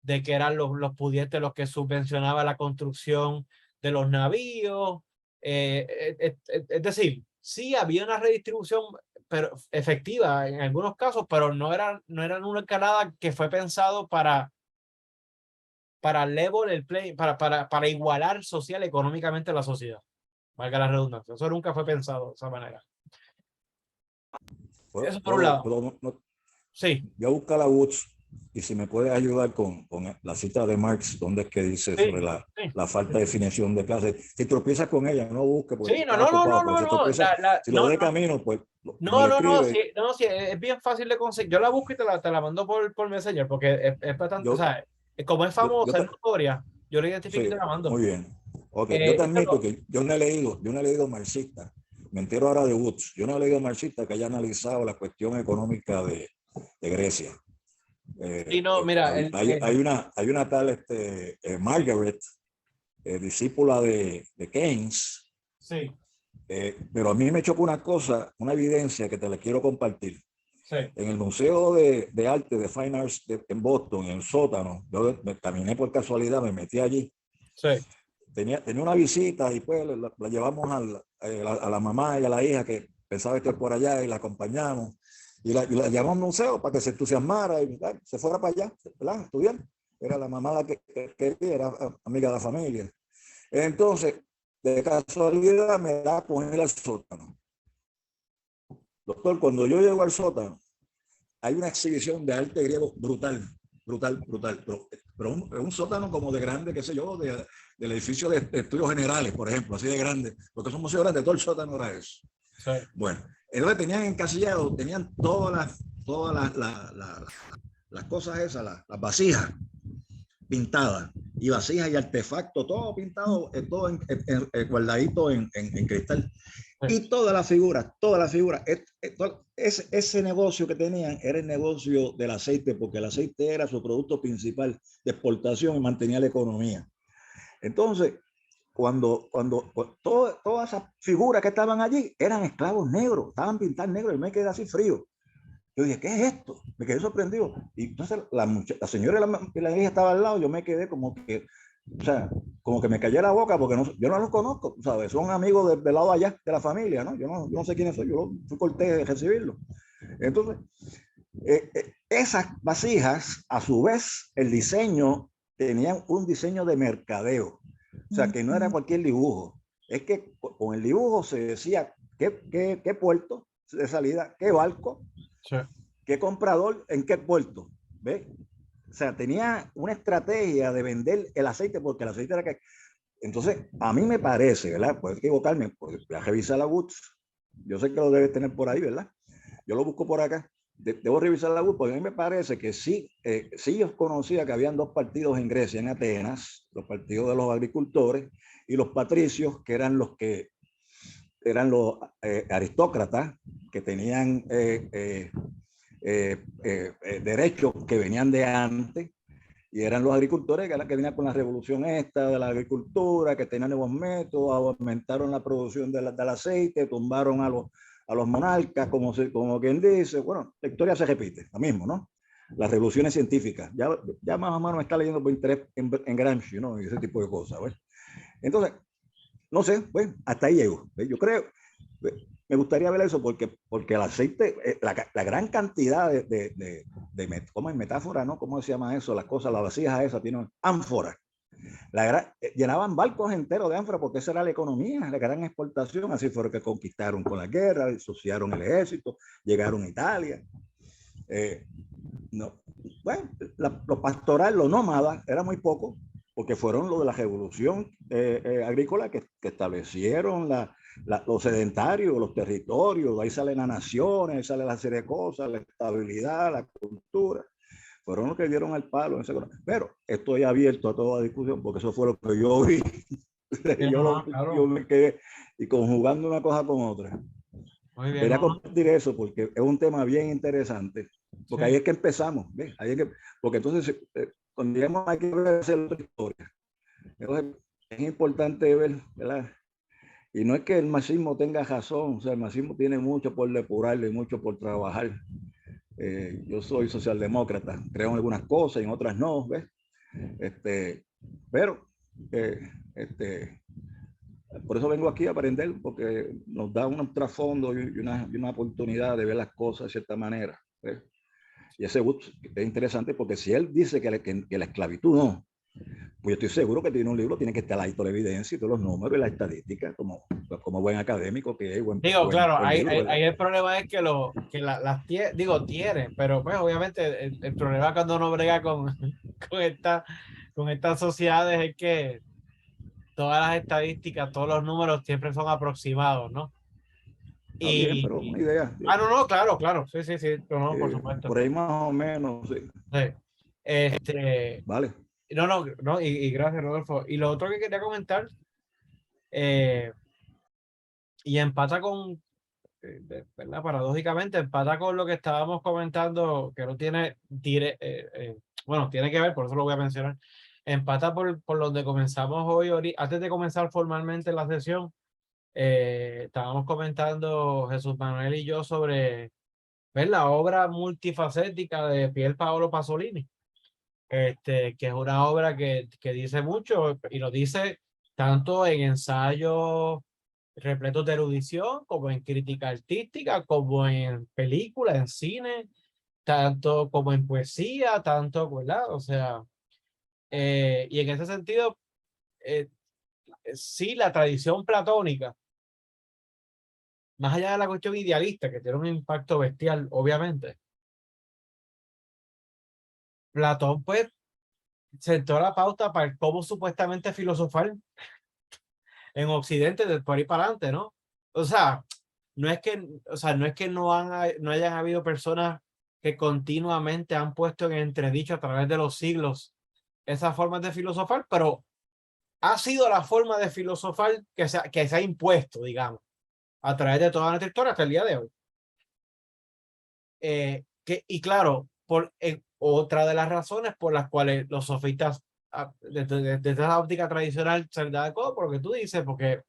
que eran los pudientes los que subvencionaban la construcción de los navíos. Es decir, sí había una redistribución pero efectiva en algunos casos, pero no eran una escalada que fue pensado para level el play, para igualar social económicamente la sociedad. Valga la redundancia. Eso nunca fue pensado de esa manera. Eso por un lado. Sí. Yo busco la Woods y si me puedes ayudar con la cita de Marx, donde es que dice sobre la falta de definición de clase. Si tropiezas con ella, no busques. Sí, no. Si lo de camino, pues Sí, es bien fácil de conseguir. Yo la busco y te la mando por Messenger, porque es bastante, o sea, como es famosa, es notoria, yo la identifico y te la mando. Muy bien. Ok, yo te admito que yo no he leído marxista. Me entero ahora de Woods. Yo no he leído marxista que haya analizado la cuestión económica de Grecia. Sí, no, mira, hay una tal Margaret, discípula de Keynes. Sí. Pero a mí me chocó una cosa, una evidencia que te la quiero compartir. Sí. En el Museo de Arte de Fine Arts en Boston, en el sótano, yo me caminé por casualidad, me metí allí. Sí. Tenía una visita y pues la llevamos a la mamá y a la hija que pensaba estar por allá y la acompañamos. Y la llevamos al museo para que se entusiasmara y se fuera para allá, ¿verdad? Estudiar. Era la mamá la que quería, era amiga de la familia. Entonces, de casualidad me da con ir al sótano. Doctor, cuando yo llego al sótano, hay una exhibición de arte griego brutal. Pero un sótano como de grande, qué sé yo, del edificio de estudios generales, por ejemplo, así de grande, porque son museos grandes, todo el sótano era eso. Sí. Bueno, entonces tenían encasillado, tenían todas las cosas esas, las vasijas pintadas, y vasijas y artefactos, todo pintado, todo guardadito en cristal. Y todas las figuras, ese negocio que tenían era el negocio del aceite, porque el aceite era su producto principal de exportación y mantenía la economía. Entonces, cuando todas esas figuras que estaban allí eran esclavos negros, estaban pintados negros, y me quedé así frío. Yo dije, ¿qué es esto? Me quedé sorprendido. Y entonces la señora y la hija estaba al lado, yo me quedé como que, o sea, como que me callé la boca porque yo no los conozco, ¿sabes? Son amigos del lado allá de la familia, ¿no? Yo no sé quiénes son, yo fui cortés de recibirlos. Entonces, Esas vasijas, a su vez, el diseño, tenían un diseño de mercadeo. O sea, que no era cualquier dibujo. Es que con el dibujo se decía qué puerto de salida, qué barco, Sí. qué comprador, en qué puerto. ¿Ves? O sea, tenía una estrategia de vender el aceite, porque el aceite era que... Entonces, a mí me parece, ¿verdad? Puedo equivocarme, pues voy a revisar la Woods. Yo sé que lo debes tener por ahí, ¿verdad? Yo lo busco por acá. Debo revisar la Woods, porque a mí me parece que sí, sí yo conocía que habían dos partidos en Grecia, en Atenas, los partidos de los agricultores y los patricios, que eran los aristócratas que tenían derechos que venían de antes, y eran los agricultores que venían con la revolución esta de la agricultura, que tenían nuevos métodos, aumentaron la producción del aceite, tumbaron a los monarcas, como quien dice. Bueno, la historia se repite, lo mismo, ¿no? Las revoluciones científicas, ya más o menos me está leyendo por interés en Gramsci, ¿no? Y ese tipo de cosas, ¿ves? Entonces, no sé, pues hasta ahí llego. ¿Ves? Yo creo, me gustaría ver eso porque el aceite, la gran cantidad ¿cómo es metáfora, no? ¿Cómo se llama eso? Las cosas, las vasijas esas tienen ánforas. Llenaban barcos enteros de ánforas porque esa era la economía, la gran exportación. Así fueron que conquistaron con la guerra, asociaron el ejército, llegaron a Italia. No, bueno, lo pastoral, lo nómada, era muy poco, porque fueron los de la revolución agrícola que establecieron los sedentarios, los territorios, ahí salen las naciones, ahí sale la serie de cosas, la estabilidad, la cultura, fueron los que dieron al palo. Pero estoy abierto a toda discusión, porque eso fue lo que yo vi. Yo me quedé y conjugando una cosa con otra. Muy bien, Quería ¿no? compartir eso porque es un tema bien interesante, porque Sí. ahí es que empezamos, ¿ves? Porque entonces cuando llegamos hay que ver otra historia. Entonces, es importante ver, ¿verdad? Y no es que el marxismo tenga razón, o sea, el marxismo tiene mucho por depurarlo y mucho por trabajar. Yo soy socialdemócrata, creo en algunas cosas y en otras no, ¿ves? Pero por eso vengo aquí a aprender, porque nos da un trasfondo y una oportunidad de ver las cosas de cierta manera. ¿Ves? Y ese es interesante porque si él dice que la esclavitud no, pues yo estoy seguro que tiene un libro, tiene que estar ahí toda la evidencia y todos los números y la estadística, como buen académico que es, Digo, claro, buen libro, ¿verdad? ahí el problema es que, tiene, pero pues obviamente el problema cuando uno brega con, con estas sociedades es que todas las estadísticas, todos los números siempre son aproximados, ¿no? Está bien, pero una idea. No, no, claro, claro, sí, sí, sí, no, por supuesto. Por ahí más o menos, sí. Sí. Este, Vale. no, no, no, y gracias, Rodolfo. Y lo otro que quería comentar, eh, y empata con, ¿verdad? Paradójicamente, empata con lo que estábamos comentando, que no bueno, tiene que ver, por eso lo voy a mencionar. Empata por donde comenzamos hoy, antes de comenzar formalmente la sesión, estábamos comentando Jesús Manuel y yo sobre ver la obra multifacética de Pier Paolo Pasolini, que es una obra que dice mucho y lo dice tanto en ensayos repletos de erudición, como en crítica artística, como en película, en cine, tanto como en poesía, tanto, ¿verdad? O sea, y en ese sentido, eh, sí, la tradición platónica, más allá de la cuestión idealista, que tiene un impacto bestial, obviamente, Platón, pues, sentó la pauta para cómo supuestamente filosofar en Occidente de por ahí para adelante, ¿no? O sea, no es que no hayan habido personas que continuamente han puesto en entredicho a través de los siglos esas formas de filosofar, pero ha sido la forma de filosofar que se ha impuesto, digamos, a través de toda nuestra historia hasta el día de hoy. Y claro, otra de las razones por las cuales los sofistas, desde la óptica tradicional, se les da de codo, por lo que tú dices, porque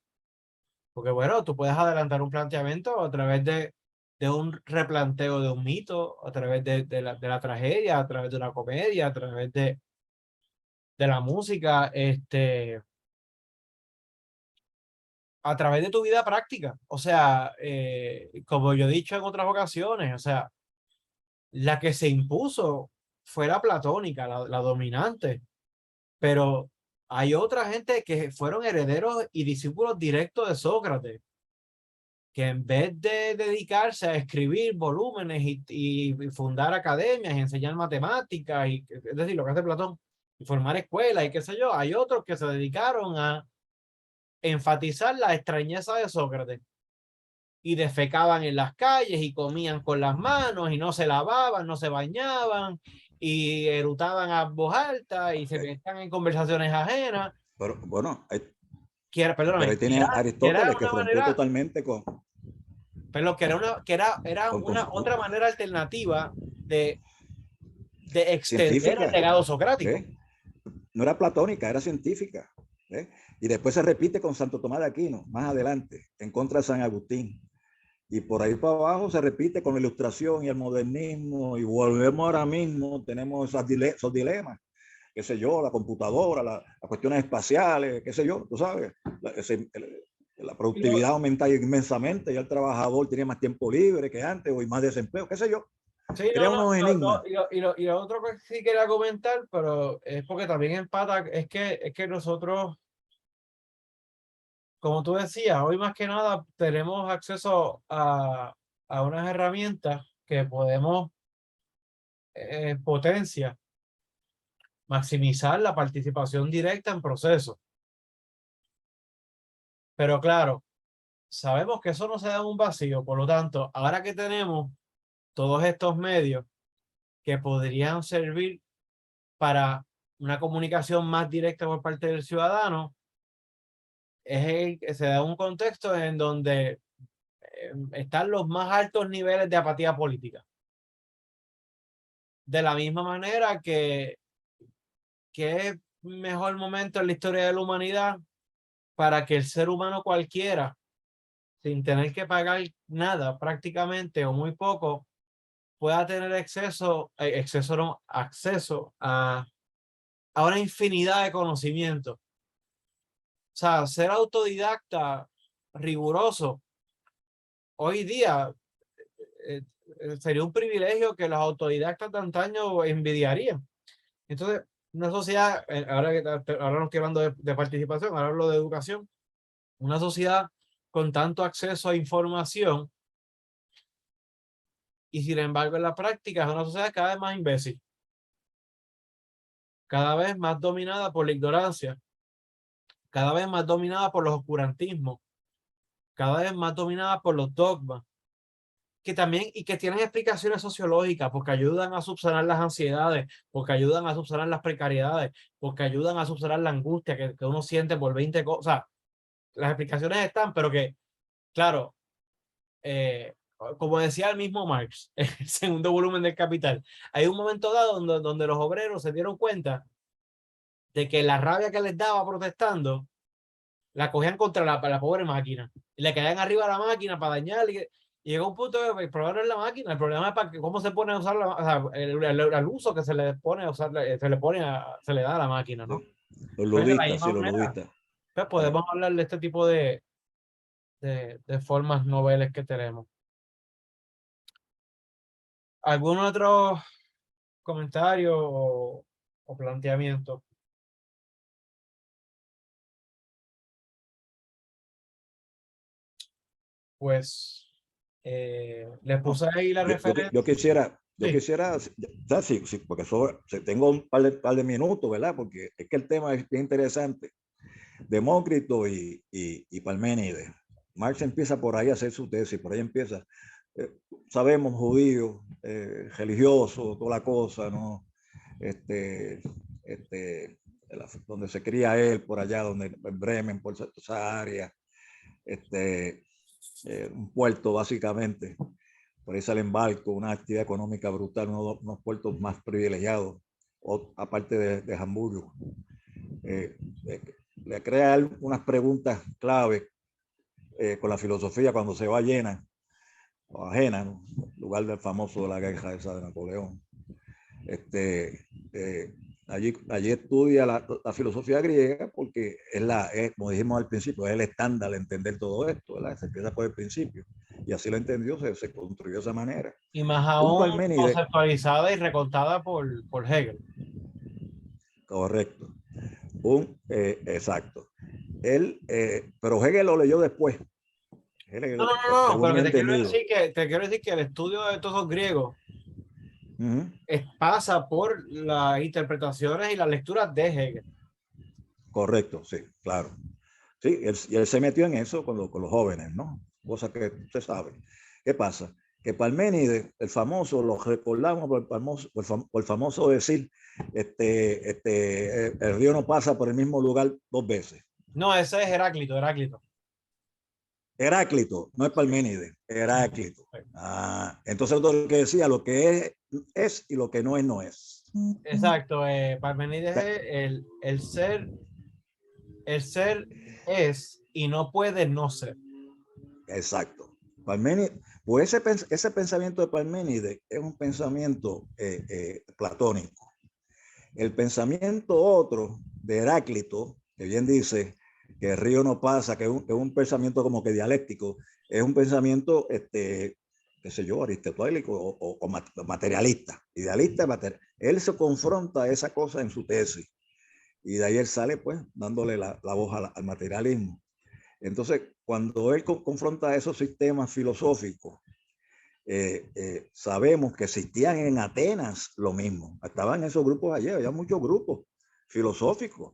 bueno, tú puedes adelantar un planteamiento a través de un replanteo de un mito, a través de la tragedia, a través de una comedia, a través de la música, a través de tu vida práctica. O sea, como yo he dicho en otras ocasiones, o sea, la que se impuso fue la platónica, la dominante, pero hay otra gente que fueron herederos y discípulos directos de Sócrates, que en vez de dedicarse a escribir volúmenes y fundar academias y enseñar matemáticas, es decir, lo que hace Platón, y formar escuelas y qué sé yo, hay otros que se dedicaron a enfatizar la extrañeza de Sócrates y defecaban en las calles y comían con las manos y no se lavaban, no se bañaban y erutaban a voz alta y se metían en conversaciones ajenas. Pero bueno, pero Perdóname, ahí tiene que era Aristóteles que una rompió manera, totalmente pero que era una otra manera alternativa de, de extender el científica. legado socrático. No era platónica, era científica. ¿eh? Y después se repite con Santo Tomás de Aquino, más adelante, en contra de San Agustín. Y por ahí para abajo se repite con la ilustración y el modernismo, y volvemos ahora mismo, tenemos esos dilemas, qué sé yo, la computadora, las cuestiones espaciales, qué sé yo, tú sabes, la productividad aumenta inmensamente, ya el trabajador tiene más tiempo libre que antes, o más desempleo, qué sé yo. Sí, Crea unos enigmas. y lo otro que sí quería comentar, pero es porque también empata, es que nosotros, como tú decías, hoy más que nada tenemos acceso a unas herramientas que podemos potenciar, maximizar la participación directa en procesos. Pero claro, sabemos que eso no se da en un vacío, por lo tanto, ahora que tenemos todos estos medios que podrían servir para una comunicación más directa por parte del ciudadano, se da un contexto en donde están los más altos niveles de apatía política. De la misma manera que es mejor momento en la historia de la humanidad para que el ser humano cualquiera, sin tener que pagar nada prácticamente o muy poco, pueda tener acceso a una infinidad de conocimientos. O sea, ser autodidacta, riguroso, hoy día eh, sería un privilegio que los autodidactas de antaño envidiarían. Entonces, una sociedad, ahora no estoy hablando de participación, ahora hablo de educación, una sociedad con tanto acceso a información y sin embargo en la práctica es una sociedad cada vez más imbécil, cada vez más dominada por la ignorancia, cada vez más dominada por los oscurantismos, cada vez más dominada por los dogmas, que también y que tienen explicaciones sociológicas porque ayudan a subsanar las ansiedades, porque ayudan a subsanar las precariedades, porque ayudan a subsanar la angustia que uno siente por 20 cosas. O sea, las explicaciones están, pero que, claro, como decía el mismo Marx, en el segundo volumen del Capital, hay un momento dado donde los obreros se dieron cuenta de que la rabia que les daba protestando la cogían contra la pobre máquina y le caían arriba a la máquina para dañarle. Y llegó un punto que el problema no es la máquina, el problema es para que, cómo se pone a usar o sea, el uso que se le pone a usar, se le da a la máquina, ¿no? Los Pues de la ludistas, sí, misma los manera, ludistas. pues podemos hablar de este tipo de formas noveles que tenemos. ¿Algún otro comentario o planteamiento? Pues le No, puse ahí la yo referencia. Sí, quisiera, sí, sí, porque tengo un par de minutos, ¿verdad? Porque es que el tema es bien interesante. Demócrito y Parménides. Marx empieza por ahí a hacer su tesis, por ahí empieza. Eh, Sabemos, judío, religioso, toda la cosa, ¿no? Este, este, donde se cría él, por allá, donde en Bremen, por esa área, un puerto básicamente. Por ahí sale en barco, una actividad económica brutal, unos puertos más privilegiados, aparte de Hamburgo. Eh, Le crea unas preguntas clave con la filosofía cuando se va llena o ajena, ¿no? En lugar del famoso de la guerra esa de Napoleón. allí estudia la filosofía griega porque como dijimos al principio, es el estándar de entender todo esto, ¿verdad? Se empieza por el principio y así lo entendió, se construyó de esa manera. Y más Un aún Parménides, conceptualizada y recontada por Hegel. correcto, exacto. Pero Hegel lo leyó después. No, no, no, no, pero Según he que entendido. te quiero decir que el estudio de todos los griegos Ujú. pasa por las interpretaciones y las lecturas de Hegel. Correcto, sí, claro. Sí, y él se metió en eso con los jóvenes, ¿no? Cosa que usted sabe. ¿Qué pasa? Que Parménides, el famoso, lo recordamos por el famoso decir, el río no pasa por el mismo lugar dos veces. No, ese es Heráclito, Heráclito. Heráclito, no es Parménides, Heráclito. Entonces lo que decía, lo que es y lo que no es, no es. Exacto, Parmenides es el ser es y no puede no ser. Exacto. Parménides, pues ese pensamiento de Parménides es un pensamiento platónico. El pensamiento otro de Heráclito, que bien dice que el río no pasa, que es un pensamiento como que dialéctico, es un pensamiento, qué sé yo, aristotélico o materialista, idealista, él se confronta a esa cosa en su tesis y de ahí él sale pues dándole la voz al materialismo. Entonces, cuando él confronta esos sistemas filosóficos, sabemos que existían en Atenas lo mismo. Estaban esos grupos allí, había muchos grupos filosóficos.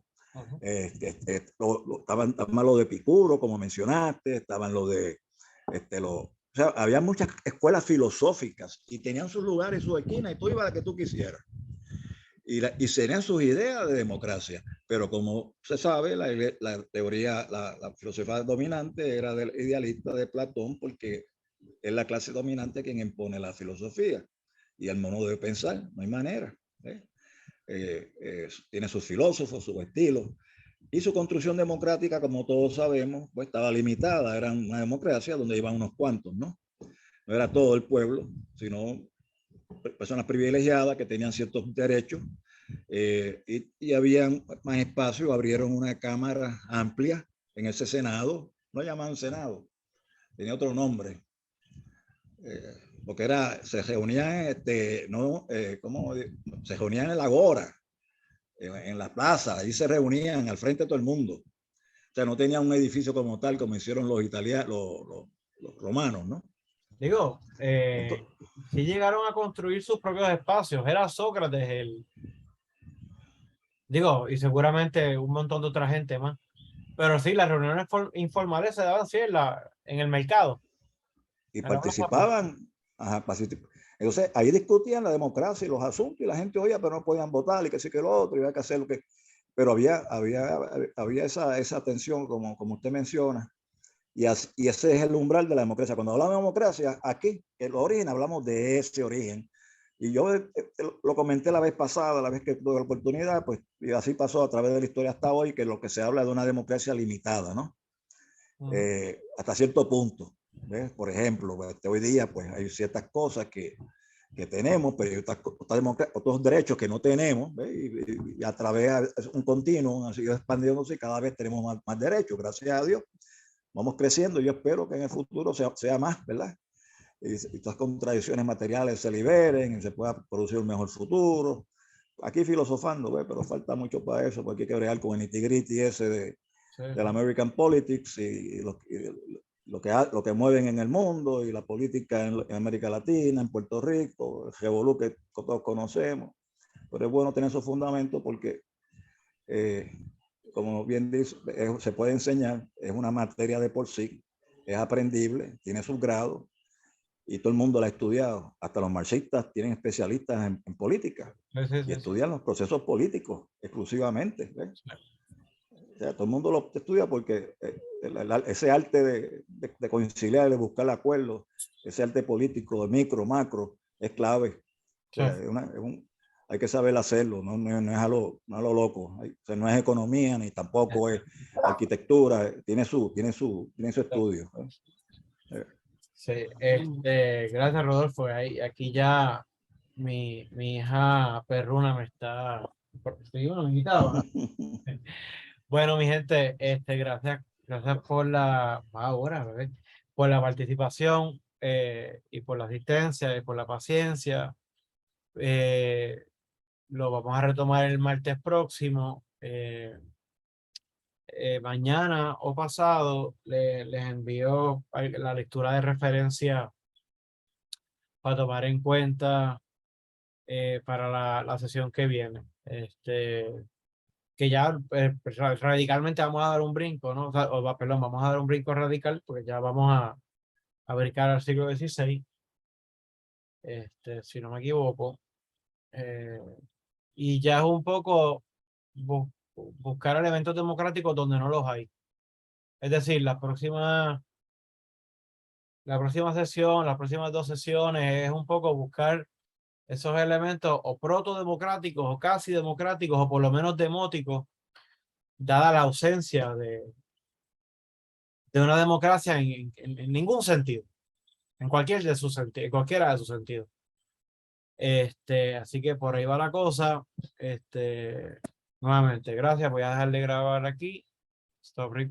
Estaban lo de Epicuro, como mencionaste, estaban lo de, o sea, había muchas escuelas filosóficas y tenían sus lugares, sus esquinas, y tú ibas a la que tú quisieras. Y tenían sus ideas de democracia, pero como se sabe, la teoría, la filosofía dominante era del idealista de Platón, porque es la clase dominante quien impone la filosofía y el modo de pensar, no hay manera. Tiene sus filósofos, sus estilos y su construcción democrática, como todos sabemos, pues estaba limitada, era una democracia donde iban unos cuantos, ¿no? No era todo el pueblo, sino personas privilegiadas que tenían ciertos derechos y habían más espacio, abrieron una cámara amplia en ese Senado, no llamaban Senado, tenía otro nombre, porque se reunían, no, ¿cómo? Se reunían en la Agora, en la plaza, ahí se reunían al frente de todo el mundo. O sea, no tenían un edificio como tal, como hicieron los italianos, los romanos, ¿no? Digo, Entonces, si llegaron a construir sus propios espacios, era Sócrates digo, y seguramente un montón de otra gente más. Pero sí, las reuniones informales se daban así en el mercado. y Era una forma. participaban, ajá, entonces ahí discutían la democracia y los asuntos y la gente oía, pero no podían votar y que sí que lo otro, y había que hacer lo que... Pero había esa tensión, como usted menciona, y ese es el umbral de la democracia. Cuando hablamos de democracia, aquí, el origen, hablamos de ese origen. Y yo lo comenté la vez pasada, la vez que tuve la oportunidad, pues, y así pasó a través de la historia hasta hoy, que lo que se habla es de una democracia limitada, ¿no? Hasta cierto punto. ¿Ves? Por ejemplo, pues, hoy día pues, hay ciertas cosas que tenemos, pero hay otros derechos que no tenemos, ¿ves? Y a través de un continuo han sido expandiéndose y cada vez tenemos más derechos, gracias a Dios. Vamos creciendo y yo espero que en el futuro sea más, ¿verdad? Y estas contradicciones materiales se liberen y se pueda producir un mejor futuro. Aquí filosofando, ¿ves? Pero falta mucho para eso, porque hay que bregar con el nitty-gritty ese del American Politics y lo que mueven en el mundo y la política en América Latina, en Puerto Rico, el revolú que todos conocemos. Pero es bueno tener esos fundamentos porque, como bien dice, se puede enseñar, es una materia de por sí, es aprendible, tiene sus grados y todo el mundo la ha estudiado. Hasta los marxistas tienen especialistas en política y Sí. estudian los procesos políticos exclusivamente. ¿Ves? O sea, todo el mundo lo estudia porque ese arte de conciliar, de buscar acuerdos, ese arte político de micro, macro, es clave. O sea, hay que saber hacerlo, no es a lo loco. O sea, no es economía ni tampoco es arquitectura, tiene su estudio. Sí, gracias Rodolfo. Aquí ya mi hija perruna me está Estoy un invitado, ¿no? Bueno, mi gente, gracias por la ahora, bebé, por la participación y por la asistencia y por la paciencia. Lo vamos a retomar el martes próximo. Mañana o pasado les envío la lectura de referencia para tomar en cuenta para la sesión que viene. Que ya radicalmente vamos a dar un brinco, ¿no? Perdón, vamos a dar un brinco radical porque ya vamos a brincar al siglo XVI, si no me equivoco. eh, y ya es un poco buscar elementos democráticos donde no los hay. Es decir, la próxima sesión, las próximas dos sesiones es un poco buscar esos elementos o protodemocráticos o casi democráticos o por lo menos demóticos, dada la ausencia de una democracia en ningún sentido, en cualquiera de sus sentidos. Así que por ahí va la cosa. Nuevamente, gracias. Voy a dejar de grabar aquí. Stop